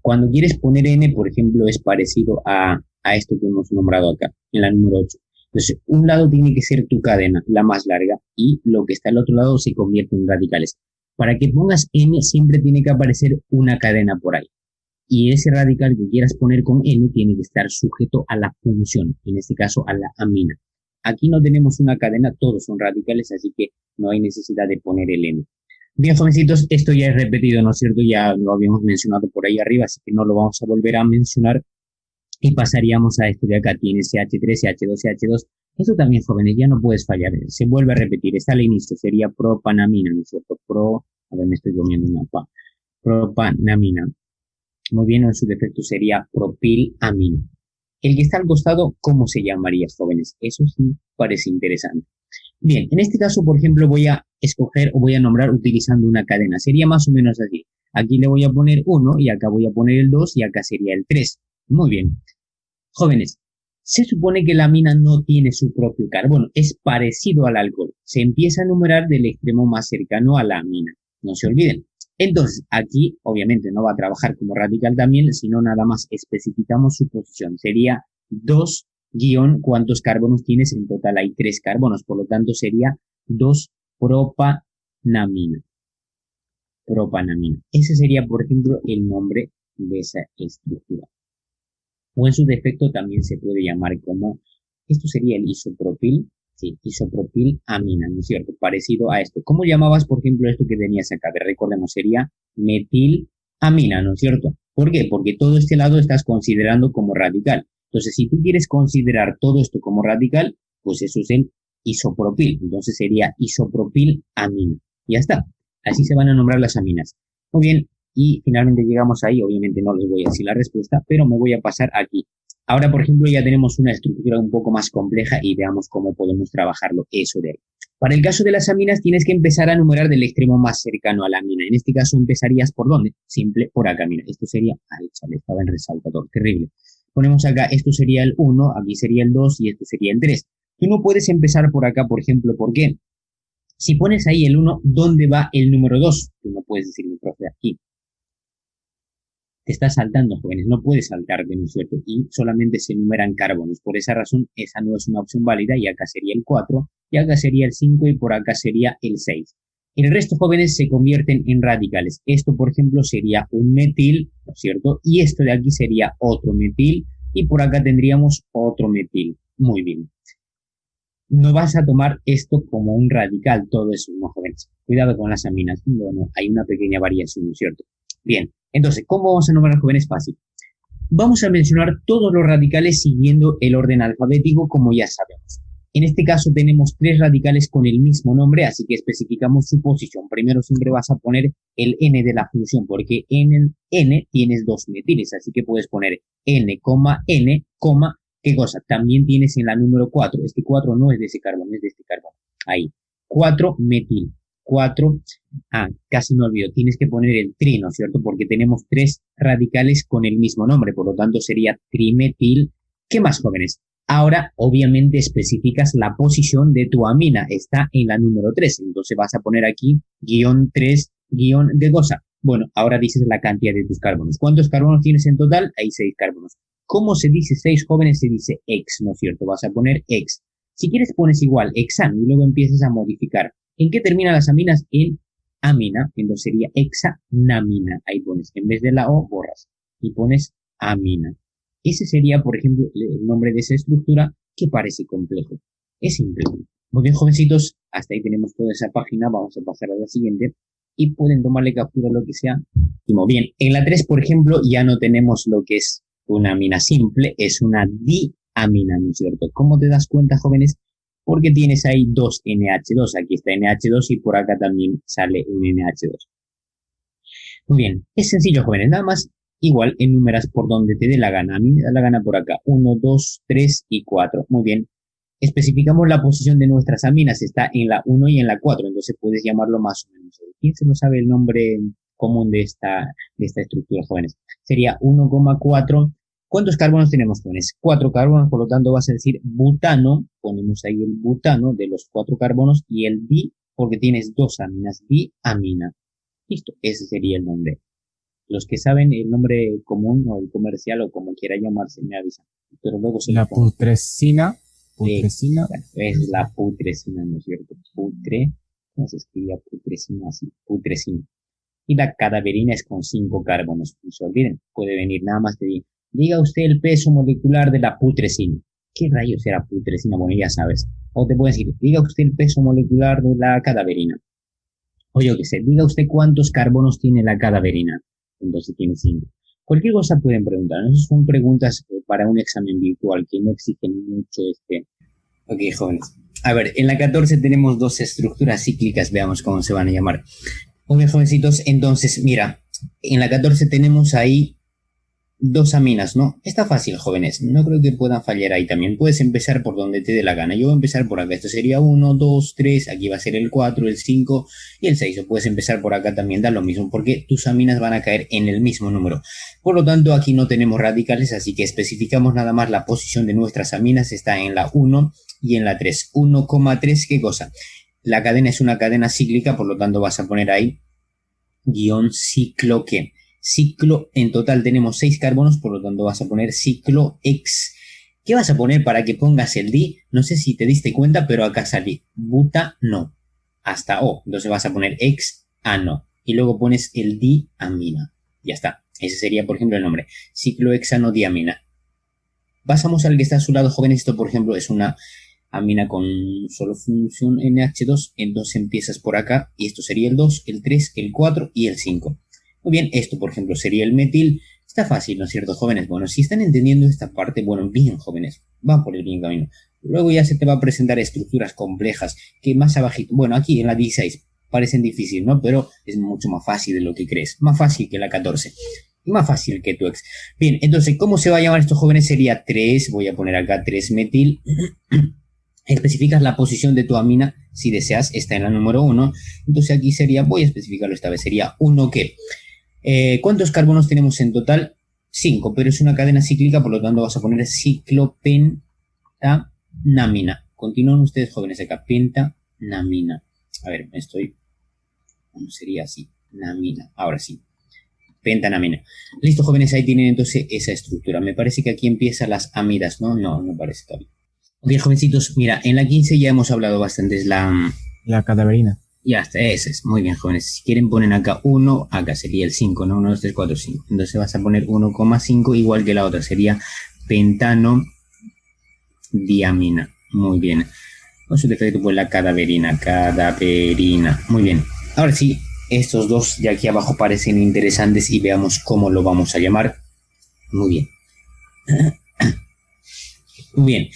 Cuando quieres poner N, por ejemplo, es parecido a esto que hemos nombrado acá, en la número 8. Entonces, un lado tiene que ser tu cadena, la más larga, y lo que está al otro lado se convierte en radicales. Para que pongas N, siempre tiene que aparecer una cadena por ahí. Y ese radical que quieras poner con N tiene que estar sujeto a la función, en este caso a la amina. Aquí no tenemos una cadena, todos son radicales, así que no hay necesidad de poner el N. Bien, jovencitos, esto ya es repetido, ¿no es cierto? Ya lo habíamos mencionado por ahí arriba, así que no lo vamos a volver a mencionar. Y pasaríamos a esto de acá, tiene CH3, CH2, CH2. Eso también, jóvenes, ya no puedes fallar. Se vuelve a repetir, está al inicio, sería propanamina, ¿no es cierto? A ver, me estoy comiendo una pa. Propanamina. Muy bien, en su defecto sería propilamina. El que está al costado, ¿cómo se llamaría, jóvenes? Eso sí parece interesante. Bien, en este caso, por ejemplo, voy a escoger o voy a nombrar utilizando una cadena. Sería más o menos así. Aquí le voy a poner 1 y acá voy a poner el 2 y acá sería el 3. Muy bien. Jóvenes, se supone que la amina no tiene su propio carbono. Es parecido al alcohol. Se empieza a numerar del extremo más cercano a la amina. No se olviden. Entonces, aquí obviamente no va a trabajar como radical también, sino nada más especificamos su posición. Sería 2 ¿cuántos carbonos tienes? En total hay 3 carbonos, por lo tanto sería 2-propanamina. Propanamina. Ese sería, por ejemplo, el nombre de esa estructura. O en su defecto también se puede llamar como, esto sería el isopropil, sí, isopropilamina, ¿no es cierto? Parecido a esto. ¿Cómo llamabas, por ejemplo, esto que tenías acá? Recordemos, sería metilamina, ¿no es cierto? ¿Por qué? Porque todo este lado estás considerando como radical. Entonces, si tú quieres considerar todo esto como radical, pues eso es el isopropil. Entonces sería isopropilamina. Ya está. Así se van a nombrar las aminas. Muy bien. Y finalmente llegamos ahí. Obviamente no les voy a decir la respuesta, pero me voy a pasar aquí. Ahora, por ejemplo, ya tenemos una estructura un poco más compleja y veamos cómo podemos trabajarlo eso de ahí. Para el caso de las aminas tienes que empezar a numerar del extremo más cercano a la amina. En este caso empezarías ¿por dónde? Simple por acá, mira. Esto sería, ahí chale, estaba en resaltador, terrible. Ponemos acá, esto sería el 1, aquí sería el 2 y esto sería el 3. Tú no puedes empezar por acá, por ejemplo, ¿por qué? Si pones ahí el 1, ¿dónde va el número 2? Tú no puedes decir, mi profe, aquí. Te estás saltando, jóvenes, no puedes saltarte, ¿no es cierto? Y solamente se enumeran carbonos. Por esa razón, esa no es una opción válida y acá sería el 4, y acá sería el 5 y por acá sería el 6. El resto, jóvenes, se convierten en radicales. Esto, por ejemplo, sería un metil, ¿no es cierto? Y esto de aquí sería otro metil y por acá tendríamos otro metil. Muy bien. No vas a tomar esto como un radical, todo eso, ¿no, jóvenes? Cuidado con las aminas. Bueno, hay una pequeña variación, ¿no es cierto? Bien, entonces, ¿cómo vamos a nombrar jóvenes? Fácil. Vamos a mencionar todos los radicales siguiendo el orden alfabético, como ya sabemos. En este caso tenemos 3 radicales con el mismo nombre, así que especificamos su posición. Primero siempre vas a poner el n de la función, porque en el n tienes 2 metiles, así que puedes poner n, ¿qué cosa? También tienes en la número 4. Este 4 no es de ese carbono, es de este carbono. Ahí. 4 metil. 4, casi me olvido, tienes que poner el tri, ¿no es cierto? Porque tenemos 3 radicales con el mismo nombre, por lo tanto sería trimetil. ¿Qué más, jóvenes? Ahora, obviamente, especificas la posición de tu amina, está en la número 3, entonces vas a poner aquí guión 3, guión de cosa. Bueno, ahora dices la cantidad de tus carbonos. ¿Cuántos carbonos tienes en total? Hay 6 carbonos. ¿Cómo se dice 6, jóvenes? Se dice ex, ¿no es cierto? Vas a poner ex. Si quieres pones igual, exam, y luego empiezas a modificar. ¿En qué terminan las aminas? En amina, entonces sería hexanamina. Ahí pones, en vez de la O, borras y pones amina. Ese sería, por ejemplo, el nombre de esa estructura que parece complejo. Es simple. Muy bien, jovencitos, hasta ahí tenemos toda esa página. Vamos a pasar a la siguiente y pueden tomarle captura lo que sea. Muy bien, en la 3, por ejemplo, ya no tenemos lo que es una amina simple, es una diamina, ¿no es cierto? ¿Cómo te das cuenta, jóvenes? Porque tienes ahí 2 NH2, aquí está NH2 y por acá también sale un NH2. Muy bien, es sencillo, jóvenes, nada más igual enumeras por donde te dé la gana. A mí me da la gana por acá, 1, 2, 3 y 4. Muy bien, especificamos la posición de nuestras aminas, está en la 1 y en la 4, entonces puedes llamarlo más o menos. ¿Quién se lo sabe el nombre común de esta estructura, jóvenes? Sería 1,4. ¿Cuántos carbonos tenemos, jóvenes? 4 carbonos, por lo tanto vas a decir butano, ponemos ahí el butano de los 4 carbonos y el di, porque tienes 2 aminas, diamina. Listo, ese sería el nombre. Los que saben el nombre común o el comercial o como quiera llamarse me avisan. Pero luego se la putrescina. Putrescina. Bueno, es la putrescina, ¿no es cierto? ¿Cómo se escribía putresina? Así, putresina. Y la cadaverina es con 5 carbonos. No se olviden, puede venir nada más te digo. Diga usted el peso molecular de la putresina. ¿Qué rayos era putresina? Bueno, ya sabes. O te puede decir, diga usted el peso molecular de la cadaverina. O yo qué sé, diga usted cuántos carbonos tiene la cadaverina. Entonces tiene 5. Cualquier cosa pueden preguntar. Esas son preguntas para un examen virtual que no exigen mucho Ok, jóvenes. A ver, en la 14 tenemos 2 estructuras cíclicas. Veamos cómo se van a llamar. Muy bien, jovencitos. Entonces, mira, en la 14 tenemos ahí 2 aminas, ¿no? Está fácil, jóvenes. No creo que puedan fallar ahí también. Puedes empezar por donde te dé la gana. Yo voy a empezar por acá. Esto sería 1, 2, 3. Aquí va a ser el 4, el 5 y el 6. O puedes empezar por acá también. Da lo mismo porque tus aminas van a caer en el mismo número. Por lo tanto, aquí no tenemos radicales, así que especificamos nada más la posición de nuestras aminas. Está en la 1 y en la 3. 1,3, ¿qué cosa? La cadena es una cadena cíclica, por lo tanto vas a poner ahí guión ciclo ¿qué? Ciclo, en total tenemos 6 carbonos, por lo tanto vas a poner ciclo X. ¿Qué vas a poner para que pongas el di? No sé si te diste cuenta, pero acá salí butano hasta O. Entonces vas a poner hexano y luego pones el diamina. Ya está. Ese sería, por ejemplo, el nombre. Ciclohexanodiamina. Pasamos al que está a su lado, jóvenes. Esto, por ejemplo, es una amina con solo función NH2. Entonces empiezas por acá y esto sería el 2, el 3, el 4 y el 5. Muy bien, esto por ejemplo sería el metil. Está fácil, ¿no es cierto, jóvenes? Bueno, si están entendiendo esta parte, bueno, bien, jóvenes, van por el bien camino. Luego ya se te va a presentar estructuras complejas que más abajito, bueno, aquí en la 16 parecen difíciles, ¿no? Pero es mucho más fácil de lo que crees, más fácil que la 14. Más fácil que tu ex. Bien, entonces, ¿cómo se va a llamar estos jóvenes? Sería 3, voy a poner acá 3-metil. Especificas la posición de tu amina, si deseas, está en la número 1. Entonces aquí sería, voy a especificarlo esta vez, sería 1 ¿qué? ¿Cuántos carbonos tenemos en total? 5, pero es una cadena cíclica, por lo tanto vas a poner ciclopentanamina. Continúan ustedes, jóvenes, acá, pentanamina. A ver, ¿cómo sería así? Namina, ahora sí. Pentanamina. Listo, jóvenes, ahí tienen entonces esa estructura. Me parece que aquí empiezan las amidas, ¿no? No, no parece todavía. Ok, jovencitos, mira, en la 15 ya hemos hablado bastante, es la cadaverina. Ya está, ese es, muy bien, jóvenes. Si quieren ponen acá 1, acá sería el 5, ¿no? 1, 2, 3, 4, 5. Entonces vas a poner 1,5, igual que la otra, sería pentanodiamina. Muy bien. Con su defecto, pues la cadaverina. Muy bien. Ahora sí, estos dos de aquí abajo parecen interesantes y veamos cómo lo vamos a llamar. Muy bien. Muy bien.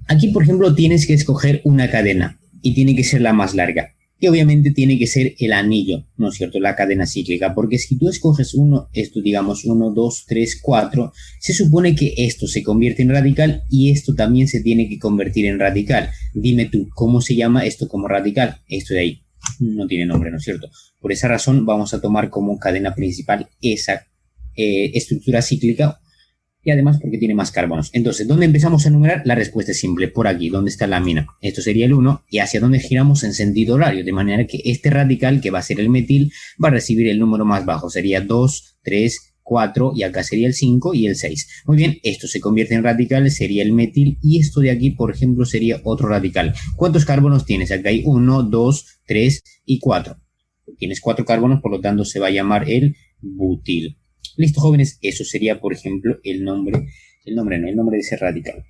Aquí, por ejemplo, tienes que escoger una cadena y tiene que ser la más larga. Y obviamente tiene que ser el anillo, ¿no es cierto? La cadena cíclica, porque si tú escoges esto digamos 1, 2, 3, 4, se supone que esto se convierte en radical y esto también se tiene que convertir en radical. Dime tú, ¿cómo se llama esto como radical? Esto de ahí no tiene nombre, ¿no es cierto? Por esa razón vamos a tomar como cadena principal esa estructura cíclica. Y además porque tiene más carbonos. Entonces, ¿dónde empezamos a enumerar? La respuesta es simple, por aquí, donde está la amina. Esto sería el 1 y hacia donde giramos en sentido horario, de manera que este radical, que va a ser el metil, va a recibir el número más bajo. Sería 2, 3, 4 y acá sería el 5 y el 6. Muy bien, esto se convierte en radical, sería el metil y esto de aquí, por ejemplo, sería otro radical. ¿Cuántos carbonos tienes? Acá hay 1, 2, 3 y 4. Tienes 4 carbonos, por lo tanto se va a llamar el butil. Listo, jóvenes, eso sería, por ejemplo, el nombre de ese radical.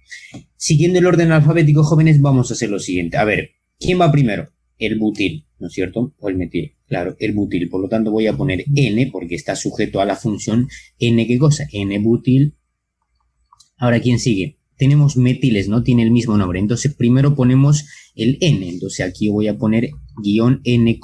Siguiendo el orden alfabético, jóvenes, vamos a hacer lo siguiente. A ver, ¿quién va primero? El butil, ¿no es cierto? O el metil, claro, el butil. Por lo tanto, voy a poner N, porque está sujeto a la función N, ¿qué cosa? N-butil. Ahora, ¿quién sigue? Tenemos metiles, ¿no? Tiene el mismo nombre. Entonces, primero ponemos el N. Entonces, aquí voy a poner guión N,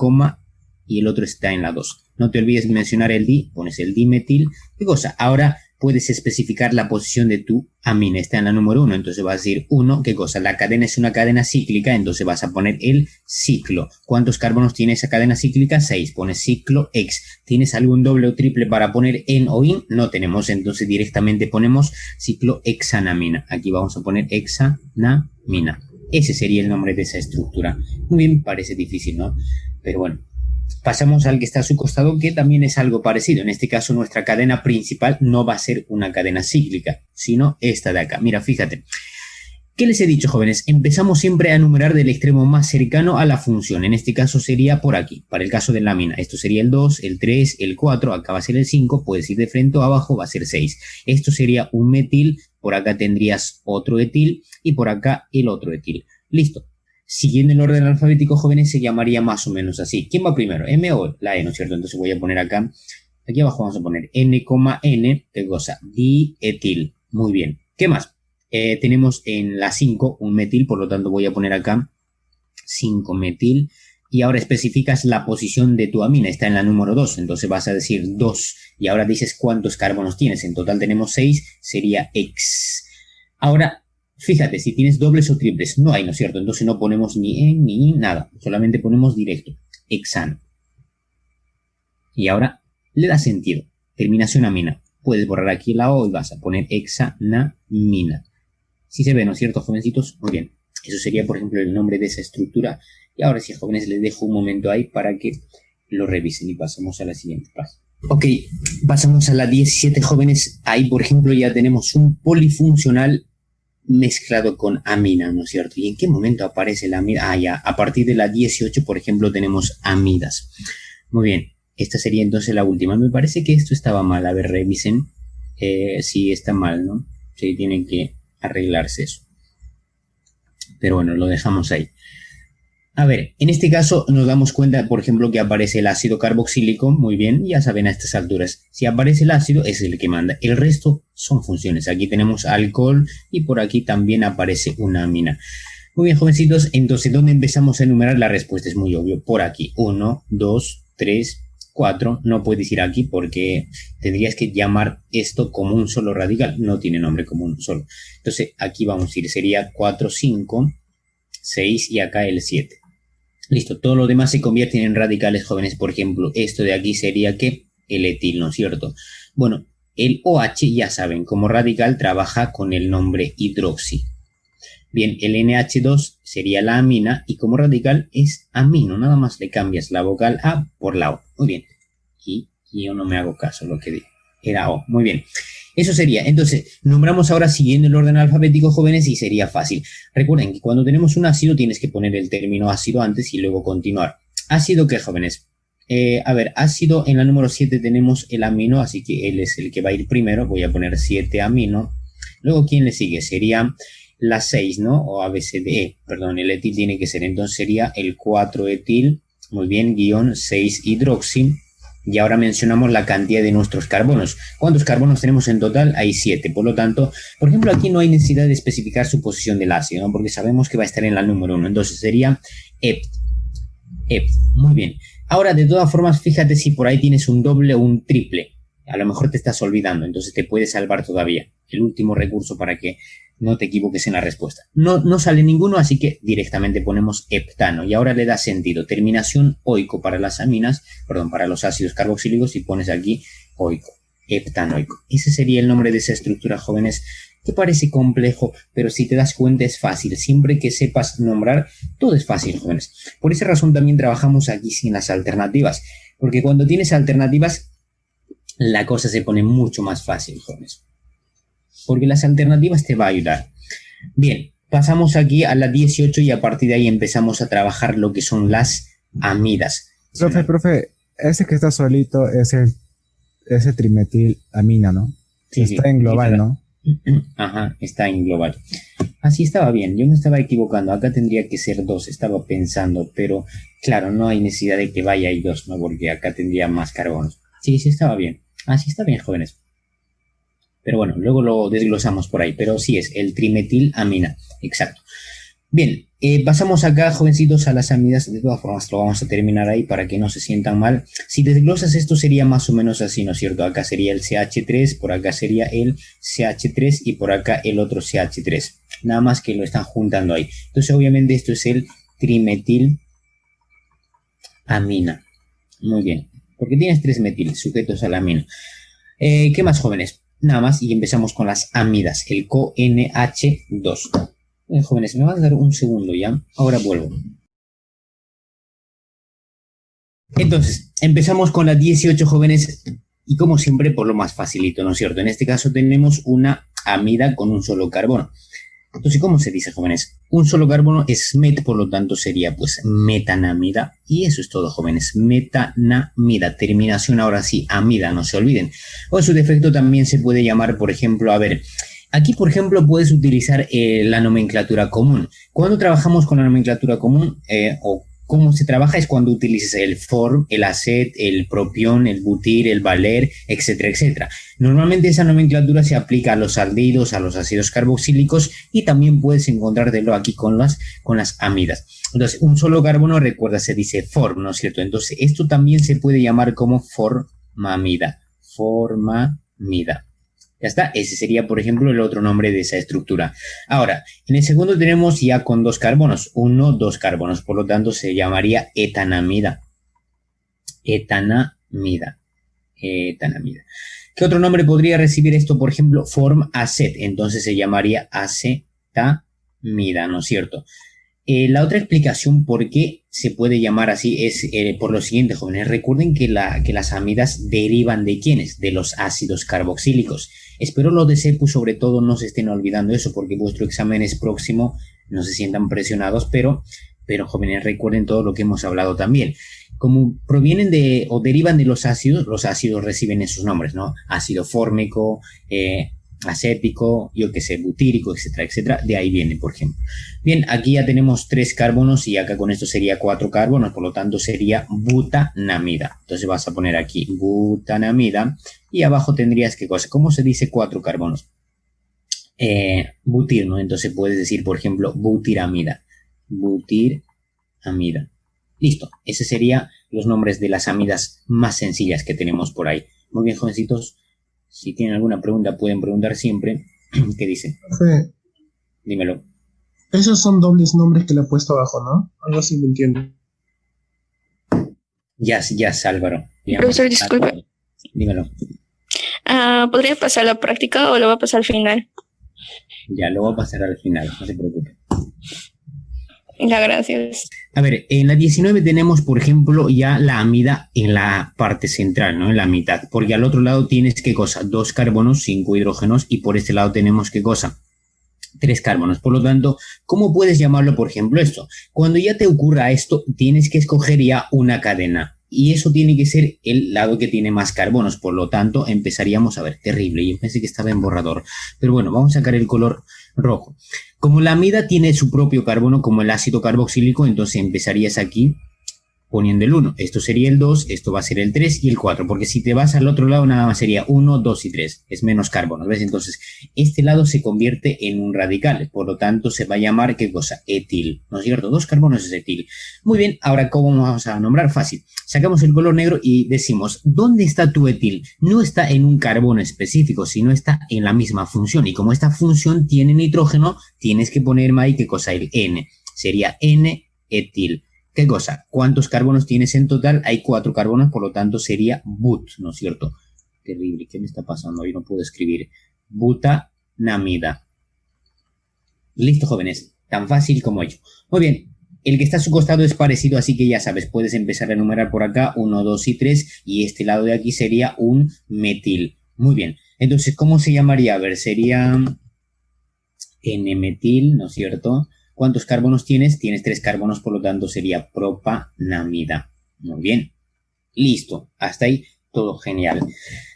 y el otro está en la 2. No te olvides de mencionar el di, pones el dimetil. ¿Qué cosa? Ahora puedes especificar la posición de tu amina. Está en la número 1, entonces vas a decir 1. ¿Qué cosa? La cadena es una cadena cíclica, entonces vas a poner el ciclo. ¿Cuántos carbonos tiene esa cadena cíclica? 6. Pones ciclo X. ¿Tienes algún doble o triple para poner en o in? No tenemos, entonces directamente ponemos ciclo hexanamina. Aquí vamos a poner hexanamina. Ese sería el nombre de esa estructura. Muy bien, parece difícil, ¿no? Pero bueno. Pasamos al que está a su costado, que también es algo parecido. En este caso, nuestra cadena principal no va a ser una cadena cíclica, sino esta de acá. Mira, fíjate. ¿Qué les he dicho, jóvenes? Empezamos siempre a enumerar del extremo más cercano a la función. En este caso sería por aquí, para el caso de la amina. Esto sería el 2, el 3, el 4, acá va a ser el 5, puedes ir de frente o abajo, va a ser 6. Esto sería un metil, por acá tendrías otro etil y por acá el otro etil. Listo. Siguiendo el orden alfabético, jóvenes, se llamaría más o menos así. ¿Quién va primero? ¿M o la E, no es cierto? Entonces voy a poner acá, aquí abajo vamos a poner N,N, ¿qué cosa? Dietil. Muy bien. ¿Qué más? Tenemos en la 5 un metil, por lo tanto voy a poner acá 5-metil. Y ahora especificas la posición de tu amina, está en la número 2, entonces vas a decir 2. Y ahora dices cuántos carbonos tienes. En total tenemos 6, sería X. Ahora, fíjate, si tienes dobles o triples, no hay, ¿no es cierto? Entonces no ponemos ni en ni in, nada. Solamente ponemos directo, hexano. Y ahora le da sentido. Terminación amina. Puedes borrar aquí la O y vas a poner hexanamina. Si se ve, ¿no es cierto, jovencitos? Muy bien. Eso sería, por ejemplo, el nombre de esa estructura. Y ahora sí, jóvenes, les dejo un momento ahí para que lo revisen y pasamos a la siguiente página. Ok, pasamos a la 17, jóvenes. Ahí, por ejemplo, ya tenemos un polifuncional mezclado con amina, ¿no es cierto? ¿Y en qué momento aparece la amida? Ah, ya, a partir de la 18, por ejemplo, tenemos amidas. Muy bien, esta sería entonces la última. Me parece que esto estaba mal, a ver, revisen si está mal, ¿no? Sí, tiene que arreglarse eso. Pero bueno, lo dejamos ahí. A ver, en este caso nos damos cuenta, por ejemplo, que aparece el ácido carboxílico. Muy bien, ya saben a estas alturas. Si aparece el ácido, es el que manda. El resto son funciones. Aquí tenemos alcohol y por aquí también aparece una amina. Muy bien, jovencitos. Entonces, ¿dónde empezamos a enumerar? La respuesta es muy obvio. Por aquí. 1, 2, 3, 4, no puedes ir aquí porque tendrías que llamar esto como un solo radical, no tiene nombre como un solo. Entonces aquí vamos a ir, sería 4, 5, 6 y acá el 7. Listo, todo lo demás se convierten en radicales jóvenes, por ejemplo, esto de aquí sería que el etil, ¿no es cierto? Bueno, el OH ya saben, como radical trabaja con el nombre hidroxi. Bien, el NH2 sería la amina y como radical es amino, nada más le cambias la vocal A por la O. Muy bien, y yo no me hago caso lo que digo, era O, muy bien. Eso sería, entonces, nombramos ahora siguiendo el orden alfabético, jóvenes, y sería fácil. Recuerden que cuando tenemos un ácido tienes que poner el término ácido antes y luego continuar. ¿Ácido qué, jóvenes? A ver, ácido en la número 7 tenemos el amino, así que él es el que va a ir primero. Voy a poner 7 amino. Luego, ¿quién le sigue? Sería la 6, ¿no? O ABCDE, perdón, el etil tiene que ser. Entonces sería el 4 etil, muy bien, guión 6 hidroxi. Y ahora mencionamos la cantidad de nuestros carbonos. ¿Cuántos carbonos tenemos en total? Hay 7. Por lo tanto, por ejemplo, aquí no hay necesidad de especificar su posición del ácido, ¿no? Porque sabemos que va a estar en la número 1. Entonces sería ept. Ept. Muy bien. Ahora, de todas formas, fíjate si por ahí tienes un doble o un triple. A lo mejor te estás olvidando, entonces te puedes salvar todavía. El último recurso para que no te equivoques en la respuesta. No sale ninguno, así que directamente ponemos heptano. Y ahora le da sentido. Terminación oico para las aminas, perdón, para los ácidos carboxílicos y pones aquí oico, heptanoico. Ese sería el nombre de esa estructura, jóvenes, que parece complejo, pero si te das cuenta es fácil. Siempre que sepas nombrar, todo es fácil, jóvenes. Por esa razón también trabajamos aquí sin las alternativas, porque cuando tienes alternativas, la cosa se pone mucho más fácil, jóvenes. Porque las alternativas te va a ayudar. Bien, pasamos aquí a la 18 y a partir de ahí empezamos a trabajar lo que son las amidas. Profe, ese que está solito es el trimetilamina, ¿no? Sí, está en global, ¿no? Ajá, está en global. Así estaba bien, yo me estaba equivocando. Acá tendría que ser 2, estaba pensando, pero claro, no hay necesidad de que vaya ahí 2, ¿no? Porque acá tendría más carbonos. Sí, estaba bien. Así está bien, jóvenes. Pero bueno, luego lo desglosamos por ahí. Pero sí es el trimetilamina. Exacto. Bien, pasamos acá, jovencitos, a las amidas. De todas formas, lo vamos a terminar ahí para que no se sientan mal. Si desglosas esto sería más o menos así, ¿no es cierto? Acá sería el CH3, por acá sería el CH3 y por acá el otro CH3. Nada más que lo están juntando ahí. Entonces, obviamente, esto es el trimetilamina. Muy bien. Porque tienes 3 metil sujetos a la amina. ¿Qué más, jóvenes? Nada más y empezamos con las amidas, el CONH2. Jóvenes, me van a dar un segundo ya, ahora vuelvo. Entonces, empezamos con las 18, jóvenes, y como siempre, por lo más facilito, ¿no es cierto? En este caso tenemos una amida con un solo carbono. Entonces, ¿cómo se dice, jóvenes? Un solo carbono es met, por lo tanto sería pues metanamida. Y eso es todo, jóvenes. Metanamida. Terminación ahora sí, amida, no se olviden. O en su defecto también se puede llamar, por ejemplo, a ver, aquí, por ejemplo, puedes utilizar la nomenclatura común. Cuando trabajamos con la nomenclatura común, o cómo se trabaja es cuando utilices el form, el acet, el propión, el butir, el valer, etcétera, etcétera. Normalmente esa nomenclatura se aplica a los aldehídos, a los ácidos carboxílicos y también puedes encontrártelo aquí con las amidas. Entonces, un solo carbono, recuerda, se dice form, ¿no es cierto? Entonces, esto también se puede llamar como formamida. Formamida. Ya está, ese sería, por ejemplo, el otro nombre de esa estructura. Ahora, en el segundo tenemos ya con 2 carbonos, 1, 2 carbonos, por lo tanto se llamaría etanamida. Etanamida. ¿Qué otro nombre podría recibir esto? Por ejemplo, formacet, entonces se llamaría acetamida, ¿no es cierto? La otra explicación por qué se puede llamar así es por lo siguiente, jóvenes. Recuerden que las amidas derivan ¿de quiénes? De los ácidos carboxílicos. Espero los de CEPU sobre todo no se estén olvidando eso porque vuestro examen es próximo, no se sientan presionados, pero jóvenes, recuerden todo lo que hemos hablado también. Como provienen de o derivan de los ácidos reciben esos nombres, ¿no? Ácido fórmico, acético, yo que sé, butírico, etcétera, etcétera. De ahí viene, por ejemplo. Bien, aquí ya tenemos 3 carbonos y acá con esto sería 4 carbonos, por lo tanto sería butanamida. Entonces vas a poner aquí butanamida y abajo tendrías qué cosa. ¿Cómo se dice 4 carbonos? Butir, ¿no? Entonces puedes decir, por ejemplo, butiramida. Butiramida. Listo, ese serían los nombres de las amidas más sencillas que tenemos por ahí. Muy bien, jovencitos, si tienen alguna pregunta pueden preguntar siempre. ¿Qué dicen? Profe, Dímelo. esos son dobles nombres que le he puesto abajo, ¿no? Algo así me entiendo. Ya, Álvaro. Digamos, Profesor, disculpe. Dímelo. ¿Podría pasar la práctica o lo va a pasar al final? Ya, lo voy a pasar al final, no se preocupe. Ya, gracias. A ver, en la 19 tenemos, por ejemplo, ya la amida en la parte central, ¿no? En la mitad, porque al otro lado tienes, ¿qué cosa? 2 carbonos, 5 hidrógenos, y por este lado tenemos, ¿qué cosa? 3 carbonos. Por lo tanto, ¿cómo puedes llamarlo, por ejemplo, esto? Cuando ya te ocurra esto, tienes que escoger ya una cadena. Y eso tiene que ser el lado que tiene más carbonos. Por lo tanto, empezaríamos a ver, terrible. Yo pensé que estaba en borrador. Pero bueno, vamos a sacar el color rojo. Como la amida tiene su propio carbono, como el ácido carboxílico, entonces empezarías aquí poniendo el 1. Esto sería el 2, esto va a ser el 3 y el 4. Porque si te vas al otro lado, nada más sería 1, 2 y 3. Es menos carbono, ¿ves? Entonces, este lado se convierte en un radical. Por lo tanto, se va a llamar, ¿qué cosa? Etil. ¿No es cierto? 2 carbonos es etil. Muy bien, ahora, ¿cómo vamos a nombrar? Fácil. Sacamos el color negro y decimos, ¿dónde está tu etil? No está en un carbono específico, sino está en la misma función. Y como esta función tiene nitrógeno, tienes que ponerme ahí, ¿qué cosa? El N. Sería N-etil. ¿Qué cosa? ¿Cuántos carbonos tienes en total? Hay 4 carbonos, por lo tanto sería but, ¿no es cierto? Terrible, ¿qué me está pasando? Hoy no puedo escribir. Butanamida. Listo, jóvenes. Tan fácil como ello. Muy bien. El que está a su costado es parecido, así que ya sabes, puedes empezar a enumerar por acá 1, 2 y 3, y este lado de aquí sería un metil. Muy bien. Entonces, ¿cómo se llamaría? A ver, sería N-metil, ¿no es cierto? ¿Cuántos carbonos tienes? Tienes 3 carbonos, por lo tanto sería propanamida. Muy bien. Listo. Hasta ahí todo genial.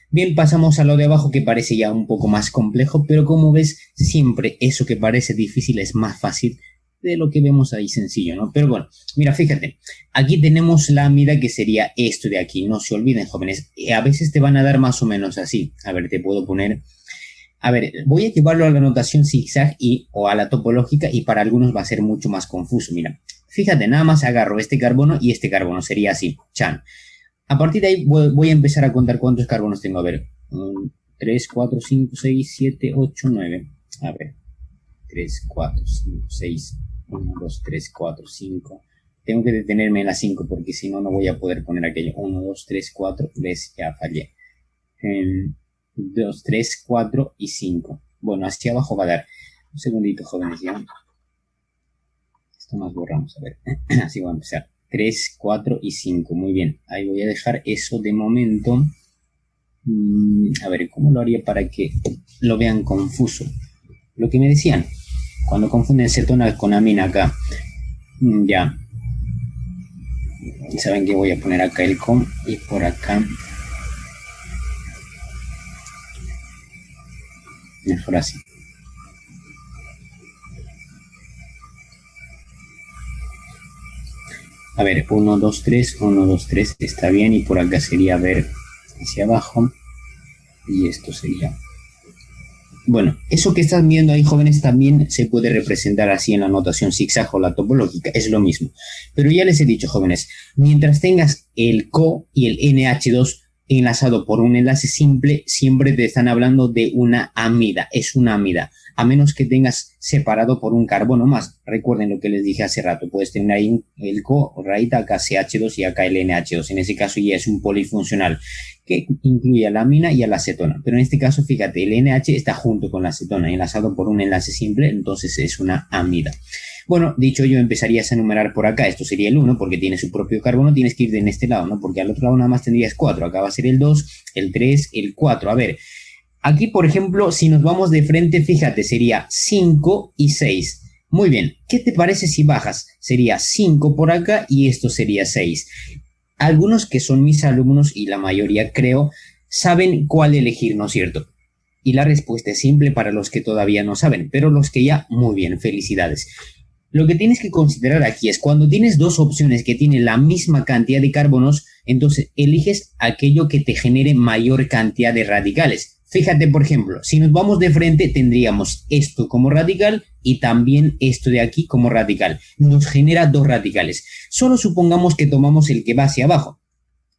Bien, pasamos a lo de abajo que parece ya un poco más complejo, pero como ves, siempre eso que parece difícil es más fácil de lo que vemos ahí sencillo, ¿no? Pero bueno, mira, fíjate. Aquí tenemos la amida que sería esto de aquí. No se olviden, jóvenes. A veces te van a dar más o menos así. A ver, te puedo poner... A ver, voy a llevarlo a la notación zigzag o a la topológica y para algunos va a ser mucho más confuso. Mira, fíjate, nada más agarro este carbono y este carbono. Sería así, chan. A partir de ahí voy a empezar a contar cuántos carbonos tengo. A ver, 3, 4, 5, 6, 7, 8, 9. A ver, 3, 4, 5, 6, 1, 2, 3, 4, 5. Tengo que detenerme en la 5 porque si no, no voy a poder poner aquello. 1, 2, 3, 4. ¿Ves? Ya fallé. 2, 3, 4 y 5. Bueno, hacia abajo va a dar. Un segundito, jóvenes, ya. Esto más borramos, a ver. Así voy a empezar. 3, 4 y 5. Muy bien. Ahí voy a dejar eso de momento. A ver, ¿cómo lo haría para que lo vean confuso? Lo que me decían, cuando confunden cetona con amina acá. Ya. Saben que voy a poner acá el com y por acá... Mejor así. A ver, 1, 2, 3, 1, 2, 3, está bien. Y por acá sería, a ver, hacia abajo. Y esto sería... Bueno, eso que están viendo ahí, jóvenes, también se puede representar así en la notación zigzag o la topológica. Es lo mismo. Pero ya les he dicho, jóvenes, mientras tengas el CO y el NH2 enlazado por un enlace simple, siempre te están hablando de una amida, es una amida, a menos que tengas separado por un carbono más. Recuerden lo que les dije hace rato, puedes tener ahí el CO, rayita, acá CH2 y acá el NH2, en ese caso ya es un polifuncional, que incluye a la amina y a la acetona, pero en este caso, fíjate, el NH está junto con la acetona, enlazado por un enlace simple, entonces es una amida. Bueno, dicho ello, empezarías a enumerar por acá. Esto sería el 1, porque tiene su propio carbono. Tienes que ir en este lado, ¿no? Porque al otro lado nada más tendrías 4. Acá va a ser el 2, el 3, el 4. A ver, aquí, por ejemplo, si nos vamos de frente, fíjate, sería 5 y 6. Muy bien. ¿Qué te parece si bajas? Sería 5 por acá y esto sería 6. Algunos que son mis alumnos, y la mayoría creo, saben cuál elegir, ¿no es cierto? Y la respuesta es simple para los que todavía no saben, pero los que ya, muy bien, felicidades. Lo que tienes que considerar aquí es cuando tienes dos opciones que tienen la misma cantidad de carbonos, entonces eliges aquello que te genere mayor cantidad de radicales. Fíjate, por ejemplo, si nos vamos de frente, tendríamos esto como radical y también esto de aquí como radical. Nos genera dos radicales. Solo supongamos que tomamos el que va hacia abajo.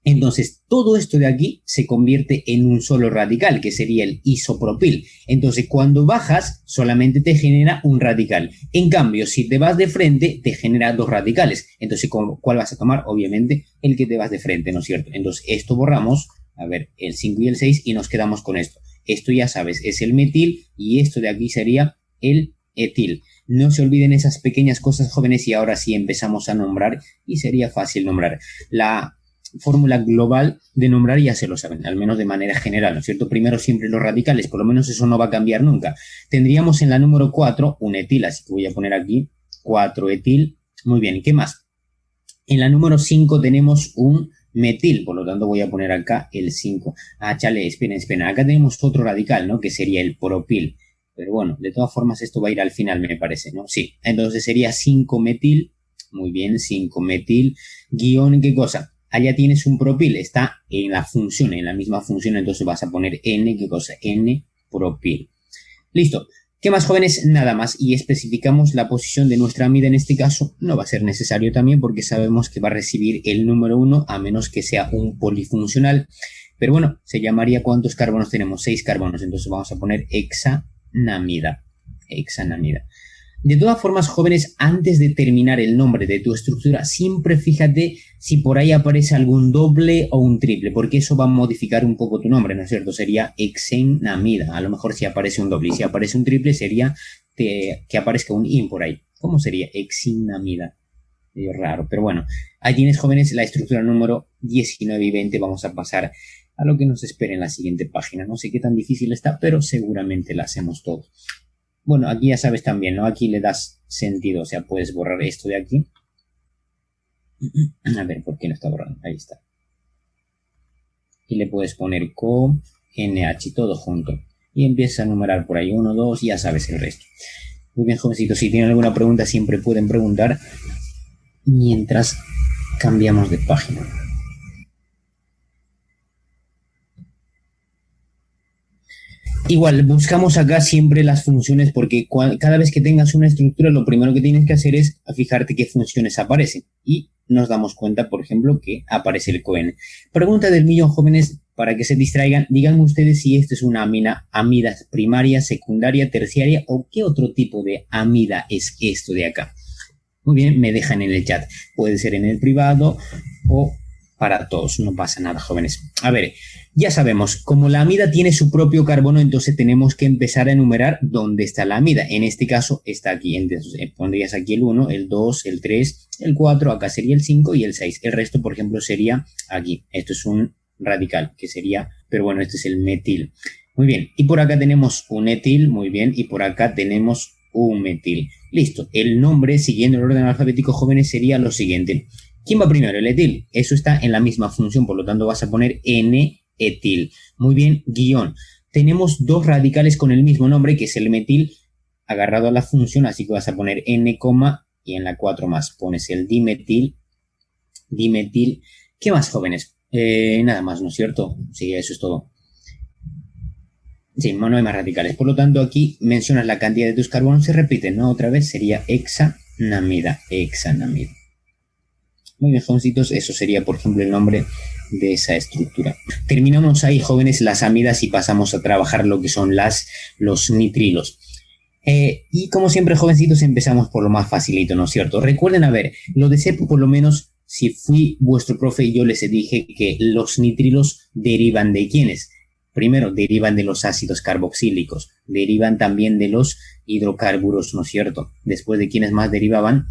Entonces, todo esto de aquí se convierte en un solo radical, que sería el isopropil. Entonces, cuando bajas, solamente te genera un radical. En cambio, si te vas de frente, te genera dos radicales. Entonces, ¿cuál vas a tomar? Obviamente, el que te vas de frente, ¿no es cierto? Entonces, esto borramos, a ver, el 5 y el 6 y nos quedamos con esto. Esto ya sabes, es el metil y esto de aquí sería el etil. No se olviden esas pequeñas cosas, jóvenes, y ahora sí empezamos a nombrar y sería fácil nombrar. La fórmula global de nombrar ya se lo saben, al menos de manera general, ¿no es cierto? Primero siempre los radicales, por lo menos eso no va a cambiar nunca. Tendríamos en la número 4 un etil, así que voy a poner aquí 4 etil. Muy bien, ¿qué más? En la número 5 tenemos un metil, por lo tanto voy a poner acá el 5. Ah, chale, esperen, acá tenemos otro radical, ¿no? Que sería el propil. Pero bueno, de todas formas esto va a ir al final, me parece, ¿no? Sí, entonces sería 5 metil, muy bien, 5 metil, guión, ¿qué cosa? Allá tienes un propil, está en la función, en la misma función, entonces vas a poner N, ¿qué cosa? N propil. Listo. ¿Qué más, jóvenes? Nada más. Y especificamos la posición de nuestra amida en este caso. No va a ser necesario también porque sabemos que va a recibir el número 1 a menos que sea un polifuncional. Pero bueno, se llamaría ¿cuántos carbonos tenemos? 6 carbonos. Entonces vamos a poner hexanamida. Hexanamida. De todas formas, jóvenes, antes de terminar el nombre de tu estructura, siempre fíjate si por ahí aparece algún doble o un triple, porque eso va a modificar un poco tu nombre, ¿no es cierto? Sería hexenamida. A lo mejor si aparece un doble y si aparece un triple sería que aparezca un in por ahí. ¿Cómo sería hexenamida? Medio raro, pero bueno. Ahí tienes, jóvenes, la estructura número 19 y 20. Vamos a pasar a lo que nos espera en la siguiente página. No sé qué tan difícil está, pero seguramente la hacemos todos. Bueno, aquí ya sabes también, ¿no? Aquí le das sentido, o sea, puedes borrar esto de aquí. A ver, ¿por qué no está borrando? Ahí está. Y le puedes poner co, nh, todo junto. Y empieza a numerar por ahí, 1, 2, y ya sabes el resto. Muy bien, jovencitos, si tienen alguna pregunta siempre pueden preguntar mientras cambiamos de página. Igual, buscamos acá siempre las funciones porque cada vez que tengas una estructura, lo primero que tienes que hacer es fijarte qué funciones aparecen. Y nos damos cuenta, por ejemplo, que aparece el coen. Pregunta del millón, jóvenes, para que se distraigan. Díganme ustedes si esto es una amida primaria, secundaria, terciaria o qué otro tipo de amida es esto de acá. Muy bien, me dejan en el chat. Puede ser en el privado o para todos, no pasa nada, jóvenes. A ver, ya sabemos, como la amida tiene su propio carbono, entonces tenemos que empezar a enumerar dónde está la amida. En este caso está aquí, entonces pondrías aquí el 1, el 2, el 3, el 4, acá sería el 5 y el 6. El resto, por ejemplo, sería aquí. Esto es un radical, que sería, pero bueno, este es el metil. Muy bien, y por acá tenemos un etil, muy bien, y por acá tenemos un metil. Listo, el nombre, siguiendo el orden alfabético, jóvenes, sería lo siguiente. ¿Quién va primero? El etil. Eso está en la misma función, por lo tanto vas a poner N-etil. Muy bien, guión. Tenemos dos radicales con el mismo nombre, que es el metil, agarrado a la función, así que vas a poner N, y en la 4 más pones el dimetil. Dimetil. ¿Qué más, jóvenes? Nada más, ¿no es cierto? Sí, eso es todo. Sí, no hay más radicales. Por lo tanto, aquí mencionas la cantidad de tus carbonos, se repiten, ¿no? Otra vez sería hexanamida. Hexanamida. Muy bien, jovencitos, eso sería, por ejemplo, el nombre de esa estructura. Terminamos ahí, jóvenes, las amidas y pasamos a trabajar lo que son los nitrilos. Y como siempre, jovencitos, empezamos por lo más facilito, ¿no es cierto? Recuerden, a ver, lo de CEP, por lo menos, si fui vuestro profe, yo les dije que los nitrilos derivan de ¿quiénes? Primero, derivan de los ácidos carboxílicos, derivan también de los hidrocarburos, ¿no es cierto? Después, ¿de quiénes más derivaban?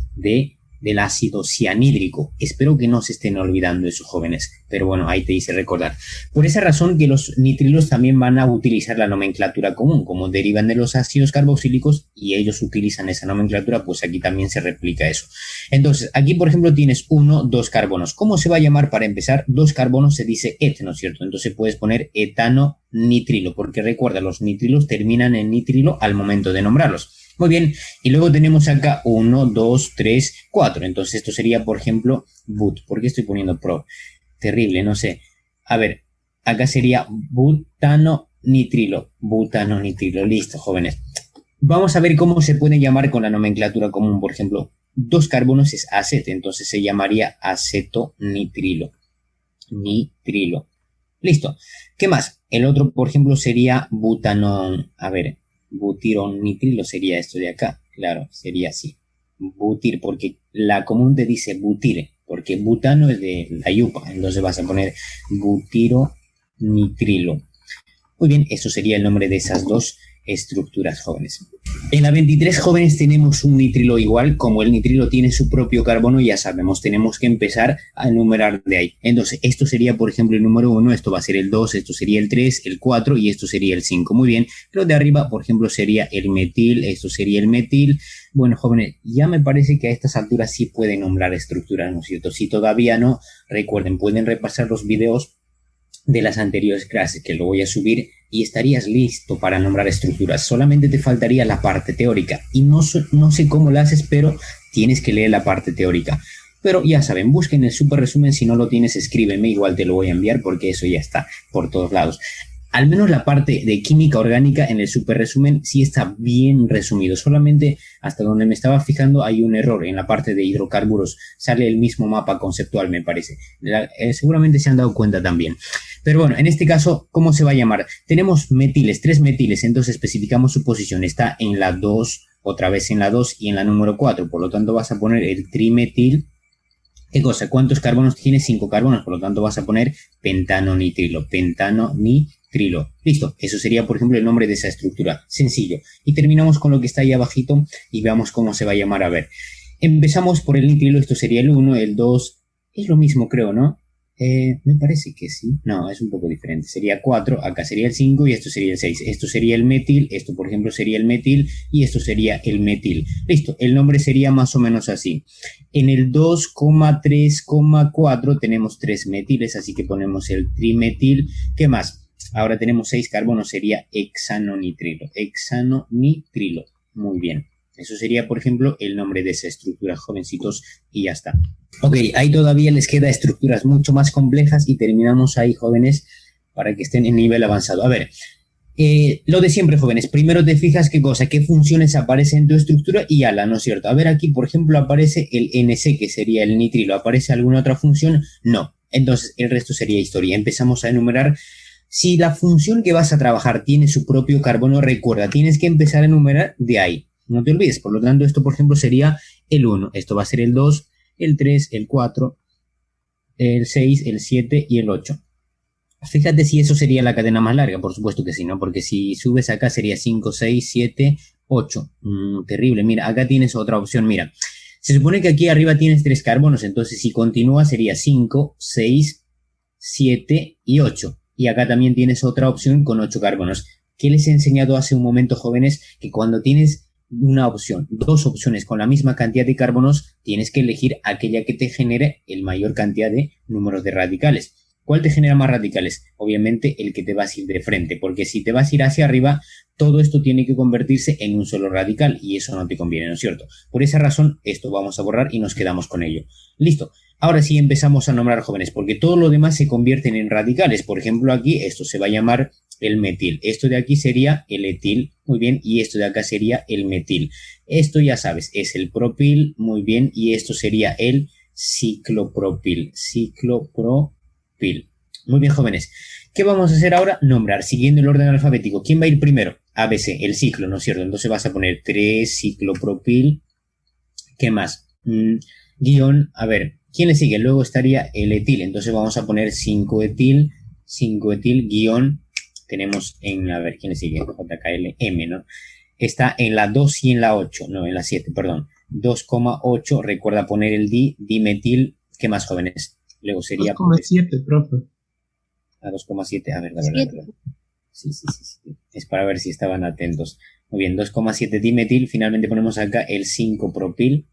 Del ácido cianhídrico. Espero que no se estén olvidando eso, jóvenes, pero bueno, ahí te hice recordar. Por esa razón que los nitrilos también van a utilizar la nomenclatura común, como derivan de los ácidos carboxílicos y ellos utilizan esa nomenclatura, pues aquí también se replica eso. Entonces, aquí por ejemplo tienes 1, 2 carbonos. ¿Cómo se va a llamar para empezar? 2 carbonos se dice et, ¿no es cierto? Entonces puedes poner etano nitrilo, porque recuerda, los nitrilos terminan en nitrilo al momento de nombrarlos. Muy bien, y luego tenemos acá 1, 2, 3, 4. Entonces esto sería, por ejemplo, but. ¿Por qué estoy poniendo pro? Terrible, no sé. A ver, acá sería butano nitrilo. Butano nitrilo. Listo, jóvenes. Vamos a ver cómo se puede llamar con la nomenclatura común. Por ejemplo, 2 carbonos es aceto, entonces se llamaría acetonitrilo. Nitrilo. Listo. ¿Qué más? El otro, por ejemplo, sería butano. A ver, butironitrilo sería esto de acá. Claro, sería así. Butir, porque la común te dice butir, porque butano es de la yupa, entonces vas a poner butironitrilo. Muy bien, eso sería el nombre de esas dos estructuras, jóvenes. En la 23, jóvenes, tenemos un nitrilo igual. Como el nitrilo tiene su propio carbono, ya sabemos, tenemos que empezar a enumerar de ahí. Entonces, esto sería, por ejemplo, el número 1, esto va a ser el 2, esto sería el 3, el 4 y esto sería el 5. Muy bien, lo de arriba, por ejemplo, sería el metil, esto sería el metil. Bueno, jóvenes, ya me parece que a estas alturas sí pueden nombrar estructuras, ¿no es cierto? Si todavía no, recuerden, pueden repasar los videos de las anteriores clases que lo voy a subir y estarías listo para nombrar estructuras. Solamente te faltaría la parte teórica y no sé cómo la haces, pero tienes que leer la parte teórica. Pero ya saben, busquen el super resumen. Si no lo tienes, escríbeme, igual te lo voy a enviar porque eso ya está por todos lados. Al menos la parte de química orgánica en el super resumen sí está bien resumido. Solamente hasta donde me estaba fijando hay un error en la parte de hidrocarburos. Sale el mismo mapa conceptual, me parece. Seguramente se han dado cuenta también. Pero bueno, en este caso, ¿cómo se va a llamar? Tenemos metiles, 3 metiles, entonces especificamos su posición. Está en la 2, otra vez en la 2 y en la número 4. Por lo tanto, vas a poner el trimetil. ¿Qué cosa? ¿Cuántos carbonos tiene? 5 carbonos. Por lo tanto, vas a poner pentanonitrilo. Pentanonitrilo. Listo. Eso sería, por ejemplo, el nombre de esa estructura. Sencillo. Y terminamos con lo que está ahí abajito y veamos cómo se va a llamar. A ver. Empezamos por el nitrilo. Esto sería el 1, el 2. Es lo mismo, creo, ¿no? Me parece que sí. No, es un poco diferente. Sería 4, acá sería el 5 y esto sería el 6. Esto sería el metil, esto por ejemplo sería el metil y esto sería el metil. Listo, el nombre sería más o menos así. En el 2,3,4 tenemos 3 metiles, así que ponemos el trimetil. ¿Qué más? Ahora tenemos 6 carbonos, sería hexanonitrilo. Hexanonitrilo. Muy bien. Eso sería, por ejemplo, el nombre de esa estructura, jovencitos, y ya está. Ok, ahí todavía les queda estructuras mucho más complejas y terminamos ahí, jóvenes, para que estén en nivel avanzado. A ver, lo de siempre, jóvenes. Primero te fijas qué cosa, qué funciones aparecen en tu estructura y ala, ¿no es cierto? A ver, aquí, por ejemplo, aparece el NC, que sería el nitrilo. ¿Aparece alguna otra función? No. Entonces, el resto sería historia. Empezamos a enumerar. Si la función que vas a trabajar tiene su propio carbono, recuerda, tienes que empezar a enumerar de ahí. No te olvides, por lo tanto, esto, por ejemplo, sería el 1. Esto va a ser el 2, el 3, el 4, el 6, el 7 y el 8. Fíjate si eso sería la cadena más larga, por supuesto que sí, ¿no? Porque si subes acá sería 5, 6, 7, 8. Terrible, mira, acá tienes otra opción, mira. Se supone que aquí arriba tienes 3 carbonos, entonces si continúa sería 5, 6, 7 y 8. Y acá también tienes otra opción con 8 carbonos. ¿Qué les he enseñado hace un momento, jóvenes? Que cuando tienes una opción, 2 opciones con la misma cantidad de carbonos, tienes que elegir aquella que te genere el mayor cantidad de números de radicales. ¿Cuál te genera más radicales? Obviamente el que te vas a ir de frente, porque si te vas a ir hacia arriba, todo esto tiene que convertirse en un solo radical y eso no te conviene, ¿no es cierto? Por esa razón, esto vamos a borrar y nos quedamos con ello. Listo. Ahora sí empezamos a nombrar, jóvenes, porque todo lo demás se convierten en radicales. Por ejemplo, aquí esto se va a llamar el metil. Esto de aquí sería el etil, muy bien, y esto de acá sería el metil. Esto ya sabes, es el propil, muy bien, y esto sería el ciclopropil. Ciclopropil. Muy bien, jóvenes. ¿Qué vamos a hacer ahora? Nombrar, siguiendo el orden alfabético. ¿Quién va a ir primero? ABC, el ciclo, ¿no es cierto? Entonces vas a poner 3-ciclopropil. ¿Qué más? Guión, a ver, ¿quién le sigue? Luego estaría el etil. Entonces vamos a poner 5-etil, guión. Tenemos en, a ver, ¿quién le sigue? JKLM, ¿no? Está en la 2 y en la 8, no, en la 7, perdón. 2,8, recuerda poner el dimetil. ¿Qué más, jóvenes? Luego sería 2,7, profe. A 2,7, a ver, la verdad. Sí. Es para ver si estaban atentos. Muy bien, 2,7 dimetil. Finalmente ponemos acá el 5-propil.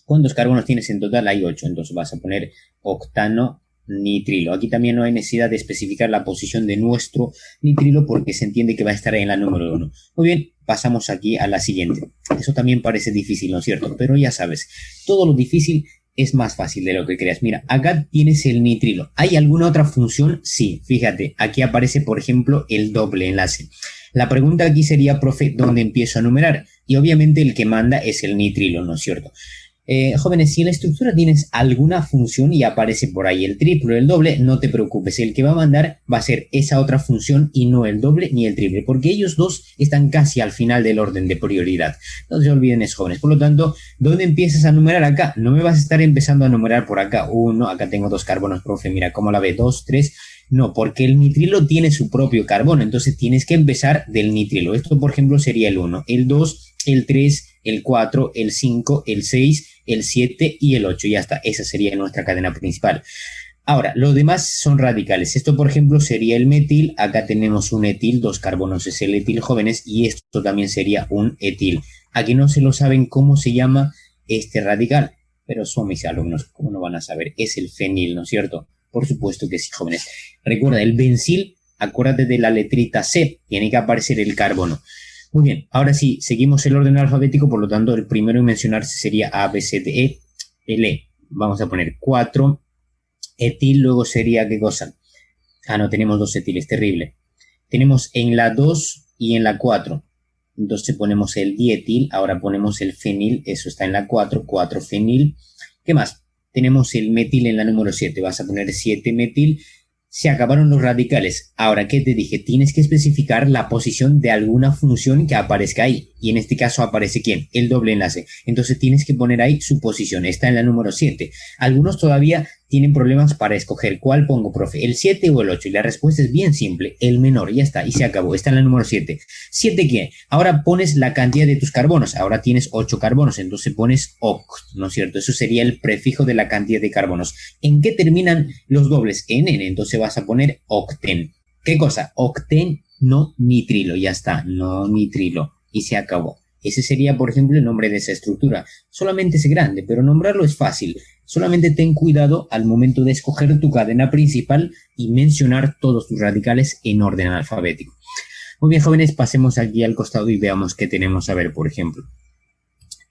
¿Cuántos carbonos tienes en total? Hay 8, entonces vas a poner octano nitrilo. Aquí también no hay necesidad de especificar la posición de nuestro nitrilo porque se entiende que va a estar en la número 1. Muy bien, pasamos aquí a la siguiente. Eso también parece difícil, ¿no es cierto? Pero ya sabes, todo lo difícil es más fácil de lo que creas. Mira, acá tienes el nitrilo. ¿Hay alguna otra función? Sí, fíjate, aquí aparece, por ejemplo, el doble enlace. La pregunta aquí sería, profe, ¿dónde empiezo a numerar? Y obviamente el que manda es el nitrilo, ¿no es cierto? Jóvenes, si en la estructura tienes alguna función y aparece por ahí el triple o el doble, no te preocupes. El que va a mandar va a ser esa otra función y no el doble ni el triple, porque ellos dos están casi al final del orden de prioridad. No se olviden eso, jóvenes. Por lo tanto, ¿dónde empiezas a numerar acá? No me vas a estar empezando a numerar por acá. Uno, acá tengo 2 carbonos, profe. Mira, ¿cómo la ve? 2, 3. No, porque el nitrilo tiene su propio carbono, entonces tienes que empezar del nitrilo. Esto, por ejemplo, sería el 1, el 2, el 3, el 4, el 5, el 6, el 7 y el 8. Ya está, esa sería nuestra cadena principal. Ahora, los demás son radicales. Esto, por ejemplo, sería el metil. Acá tenemos un etil, 2 carbonos es el etil, jóvenes, y esto también sería un etil. Aquí no se lo saben cómo se llama este radical, pero son mis alumnos, ¿cómo no van a saber? Es el fenil, ¿no es cierto? Por supuesto que sí, jóvenes. Recuerda, el bencil, acuérdate de la letrita C, tiene que aparecer el carbono. Muy bien, ahora sí, seguimos el orden alfabético, por lo tanto, el primero en mencionarse sería A, B, C, D, E, L. Vamos a poner 4 etil, luego sería, ¿qué cosa? Ah, no, tenemos 2 etiles, terrible. Tenemos en la 2 y en la 4. Entonces ponemos el dietil, ahora ponemos el fenil, eso está en la 4, 4 fenil. ¿Qué más? Tenemos el metil en la número 7, vas a poner 7 metil. Se acabaron los radicales. Ahora, ¿qué te dije? Tienes que especificar la posición de alguna función que aparezca ahí. Y en este caso aparece ¿quién? El doble enlace. Entonces tienes que poner ahí su posición. Está en la número 7. Algunos todavía tienen problemas para escoger cuál pongo, profe, el 7 o el 8. Y la respuesta es bien simple, el menor. Ya está, y se acabó. Está en la número 7. ¿7 qué? Ahora pones la cantidad de tus carbonos. Ahora tienes 8 carbonos, entonces pones oct, ¿no es cierto? Eso sería el prefijo de la cantidad de carbonos. ¿En qué terminan los dobles? En N, entonces vas a poner octen. ¿Qué cosa? Octen, no nitrilo. Ya está, no nitrilo. Y se acabó. Ese sería, por ejemplo, el nombre de esa estructura. Solamente es grande, pero nombrarlo es fácil. Solamente ten cuidado al momento de escoger tu cadena principal y mencionar todos tus radicales en orden alfabético. Muy bien, jóvenes, pasemos aquí al costado y veamos qué tenemos a ver, por ejemplo.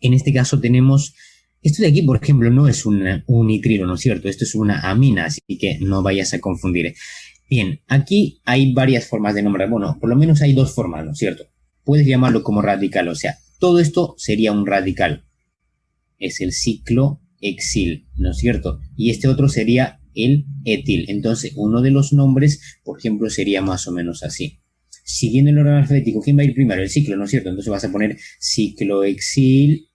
En este caso tenemos... Esto de aquí, por ejemplo, no es un nitrilo, ¿no es cierto? Esto es una amina, así que no vayas a confundir. Bien, aquí hay varias formas de nombrar. Bueno, por lo menos hay 2 formas, ¿no es cierto? Puedes llamarlo como radical, o sea, todo esto sería un radical. Es el ciclohexil, ¿no es cierto? Y este otro sería el etil. Entonces, uno de los nombres, por ejemplo, sería más o menos así. Siguiendo el orden alfabético, ¿quién va a ir primero? El ciclo, ¿no es cierto? Entonces vas a poner ciclohexil,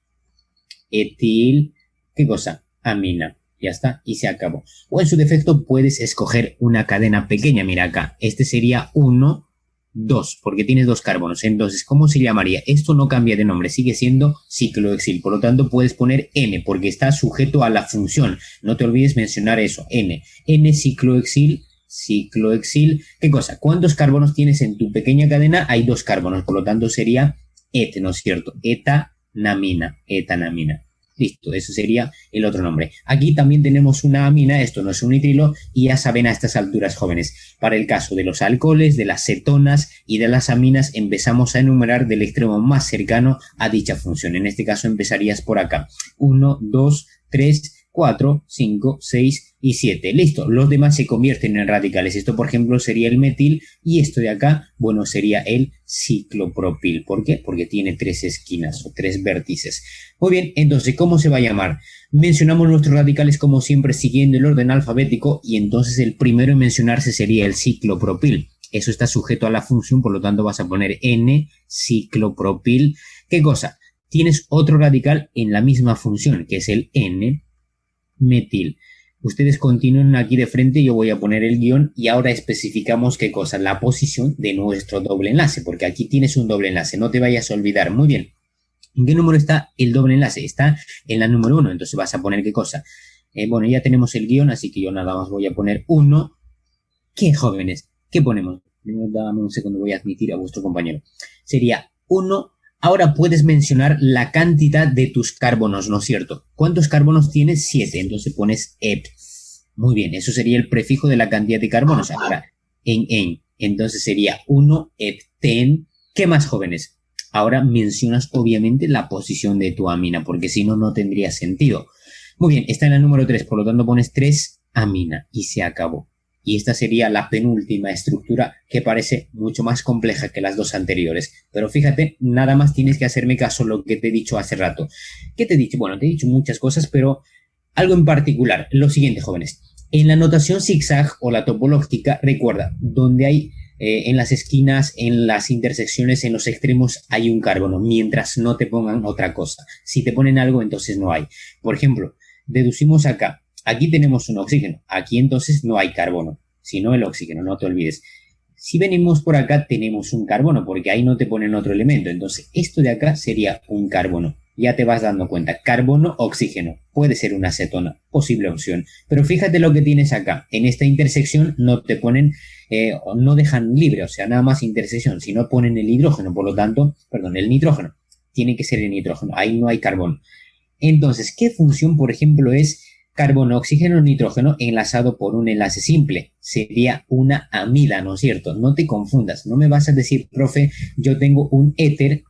etil, ¿qué cosa? Amina. Ya está, y se acabó. O en su defecto puedes escoger una cadena pequeña. Mira acá, este sería 1, 2, porque tienes 2 carbonos. Entonces, ¿cómo se llamaría? Esto no cambia de nombre, sigue siendo ciclohexil. Por lo tanto, puedes poner N, porque está sujeto a la función. No te olvides mencionar eso, N. N ciclohexil, ciclohexil. ¿Qué cosa? ¿Cuántos carbonos tienes en tu pequeña cadena? Hay 2 carbonos, por lo tanto sería et, ¿no es cierto? Etanamina, etanamina. Listo, eso sería el otro nombre. Aquí también tenemos una amina, esto no es un nitrilo, y ya saben a estas alturas, jóvenes. Para el caso de los alcoholes, de las cetonas y de las aminas, empezamos a enumerar del extremo más cercano a dicha función. En este caso empezarías por acá. 1, 2, 3, 4, 5, 6 y 7. Listo, los demás se convierten en radicales. Esto, por ejemplo, sería el metil y esto de acá, bueno, sería el ciclopropil. ¿Por qué? Porque tiene 3 esquinas o 3 vértices. Muy bien, entonces, ¿cómo se va a llamar? Mencionamos nuestros radicales como siempre siguiendo el orden alfabético y entonces el primero en mencionarse sería el ciclopropil. Eso está sujeto a la función, por lo tanto vas a poner N-ciclopropil. ¿Qué cosa? Tienes otro radical en la misma función, que es el N-metil. Ustedes continúen aquí de frente, yo voy a poner el guión y ahora especificamos qué cosa, la posición de nuestro doble enlace, porque aquí tienes un doble enlace, no te vayas a olvidar. Muy bien. ¿En qué número está el doble enlace? Está en la número 1, entonces vas a poner qué cosa. Bueno, ya tenemos el guión, así que yo nada más voy a poner 1. ¿Qué, jóvenes? ¿Qué ponemos? Dame un segundo, voy a admitir a vuestro compañero. Sería 1. Ahora puedes mencionar la cantidad de tus carbonos, ¿no es cierto? ¿Cuántos carbonos tienes? 7. Entonces pones et. Muy bien, eso sería el prefijo de la cantidad de carbonos. Ahora, en. Entonces sería 1 hepten. ¿Qué más, jóvenes? Ahora mencionas obviamente la posición de tu amina, porque si no, no tendría sentido. Muy bien, está en la número 3, por lo tanto pones 3-amina y se acabó. Y esta sería la penúltima estructura que parece mucho más compleja que las dos anteriores. Pero fíjate, nada más tienes que hacerme caso lo que te he dicho hace rato. ¿Qué te he dicho? Bueno, te he dicho muchas cosas, pero algo en particular. Lo siguiente, jóvenes. En la notación zigzag o la topológica, recuerda, donde hay en las esquinas, en las intersecciones, en los extremos, hay un carbono, mientras no te pongan otra cosa. Si te ponen algo, entonces no hay. Por ejemplo, deducimos acá. Aquí tenemos un oxígeno, aquí entonces no hay carbono, sino el oxígeno, no te olvides. Si venimos por acá tenemos un carbono, porque ahí no te ponen otro elemento, entonces esto de acá sería un carbono. Ya te vas dando cuenta, carbono, oxígeno, puede ser una acetona, posible opción. Pero fíjate lo que tienes acá, en esta intersección no te ponen, no dejan libre, o sea, nada más intersección, sino ponen el hidrógeno, por lo tanto, perdón, el nitrógeno, tiene que ser el nitrógeno, ahí no hay carbono. Entonces, ¿qué función, por ejemplo, es carbono, oxígeno, nitrógeno enlazado por un enlace simple? Sería una amida, ¿no es cierto? No te confundas, no me vas a decir, profe, yo tengo un éter,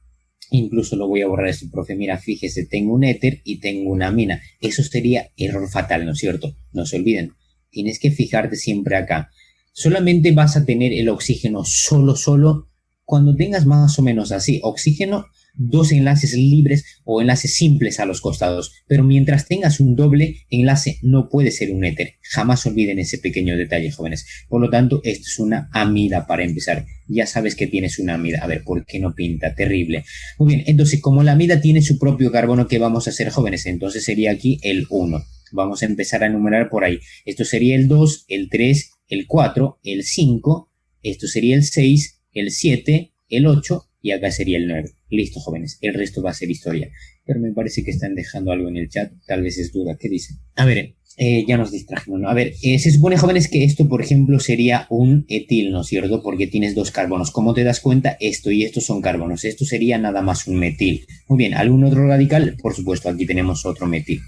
incluso lo voy a borrar esto, profe, mira, fíjese, tengo un éter y tengo una amina. Eso sería error fatal, ¿no es cierto? No se olviden, tienes que fijarte siempre acá. Solamente vas a tener el oxígeno solo, cuando tengas más o menos así, oxígeno, dos enlaces libres o enlaces simples a los costados, pero mientras tengas un doble enlace no puede ser un éter. Jamás olviden ese pequeño detalle, jóvenes. Por lo tanto, esto es una amida para empezar. Ya sabes que tienes una amida. A ver, ¿por qué no pinta? Terrible. Muy bien, entonces como la amida tiene su propio carbono, ¿qué vamos a hacer, jóvenes? Entonces sería aquí el 1. Vamos a empezar a enumerar por ahí. Esto sería el 2, el 3, el 4, el 5, esto sería el 6, el 7, el 8 y acá sería el 9. Listo, jóvenes, el resto va a ser historia. Pero me parece que están dejando algo en el chat, tal vez es duda. ¿Qué dicen? A ver, ya nos distrajimos, ¿no? A ver, se supone, jóvenes, que esto, por ejemplo, sería un etil, ¿no es cierto? Porque tienes dos carbonos. ¿Cómo te das cuenta? Esto y estos son carbonos. Esto sería nada más un metil. Muy bien, ¿algún otro radical? Por supuesto, aquí tenemos otro metil.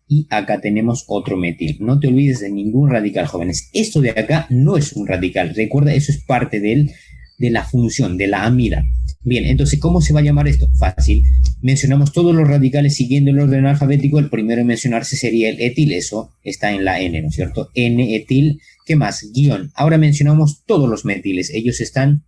Y acá tenemos otro metil. No te olvides de ningún radical, jóvenes. Esto de acá no es un radical. Recuerda, eso es parte de la función, de la amida. Bien, entonces, ¿cómo se va a llamar esto? Fácil. Mencionamos todos los radicales siguiendo el orden alfabético. El primero en mencionarse sería el etil. Eso está en la N, ¿no es cierto? N-etil. ¿Qué más? Guión. Ahora mencionamos todos los metiles. Ellos están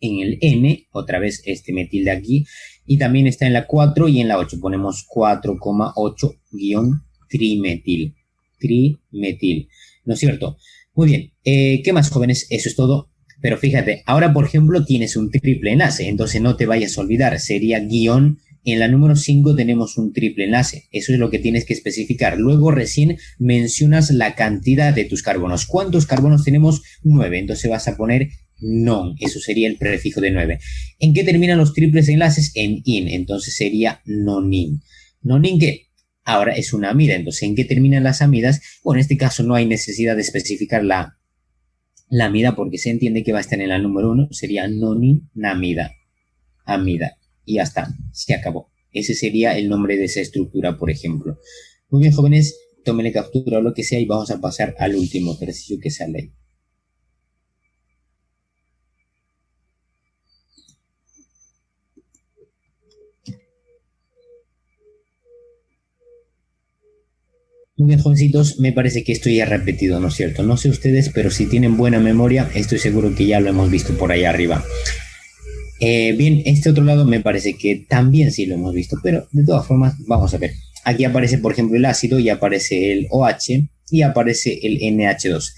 en el N, otra vez este metil de aquí, y también está en la 4 y en la 8. Ponemos 4,8-trimetil. Trimetil. ¿No es cierto? Muy bien. ¿Qué más, jóvenes? Eso es todo. Pero fíjate, ahora por ejemplo tienes un triple enlace, entonces no te vayas a olvidar, sería guión, en la número 5 tenemos un triple enlace, eso es lo que tienes que especificar. Luego recién mencionas la cantidad de tus carbonos. ¿Cuántos carbonos tenemos? 9, entonces vas a poner non, eso sería el prefijo de 9. ¿En qué terminan los triples enlaces? En in, entonces sería nonin. ¿Nonin qué? Ahora es una amida, entonces ¿en qué terminan las amidas? Bueno, en este caso no hay necesidad de especificar la amida porque se entiende que va a estar en la número 1, sería noninamida, amida, y ya está, se acabó. Ese sería el nombre de esa estructura, por ejemplo. Muy bien, jóvenes, tómenle captura o lo que sea y vamos a pasar al último ejercicio que sale ahí. Muy bien, jovencitos, me parece que esto ya he repetido, ¿no es cierto? No sé ustedes, pero si tienen buena memoria, estoy seguro que ya lo hemos visto por allá arriba. Bien, este otro lado me parece que también sí lo hemos visto, pero de todas formas, vamos a ver. Aquí aparece, por ejemplo, el ácido y aparece el OH y aparece el NH2.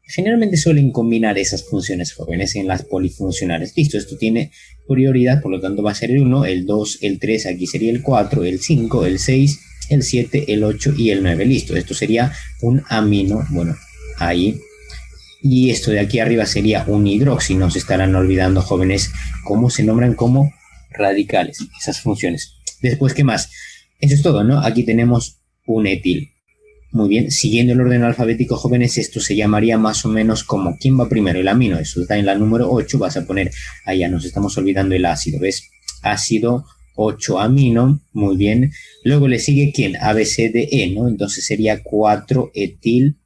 Generalmente suelen combinar esas funciones, jóvenes, en las polifuncionales. Listo, esto tiene prioridad, por lo tanto va a ser el 1, el 2, el 3, aquí sería el 4, el 5, el 6, el 7, el 8 y el 9. Listo, esto sería un amino, bueno, ahí. Y esto de aquí arriba sería un hidroxi. No se estarán olvidando, jóvenes, cómo se nombran como radicales, esas funciones. Después, ¿qué más? Eso es todo, ¿no? Aquí tenemos un etil. Muy bien, siguiendo el orden alfabético, jóvenes, esto se llamaría más o menos como, ¿quién va primero? El amino, eso está en la número 8, vas a poner, ahí ya nos estamos olvidando el ácido, ¿ves? Ácido 8 amino, muy bien. Luego le sigue, ¿quién? A, B, C, D, E, ¿no? Entonces sería 4 etil,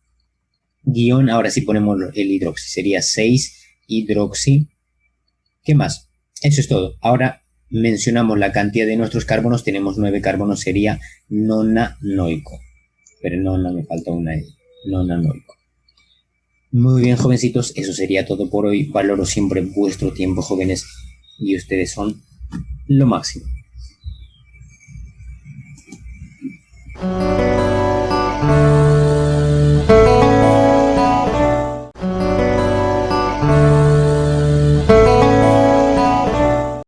guión, ahora sí ponemos el hidroxi, sería 6 hidroxi. ¿Qué más? Eso es todo. Ahora mencionamos la cantidad de nuestros carbonos, tenemos 9 carbonos, sería nonanoico. Pero nona, me falta una E, nonanoico. Muy bien, jovencitos, eso sería todo por hoy. Valoro siempre vuestro tiempo, jóvenes, y ustedes son lo máximo.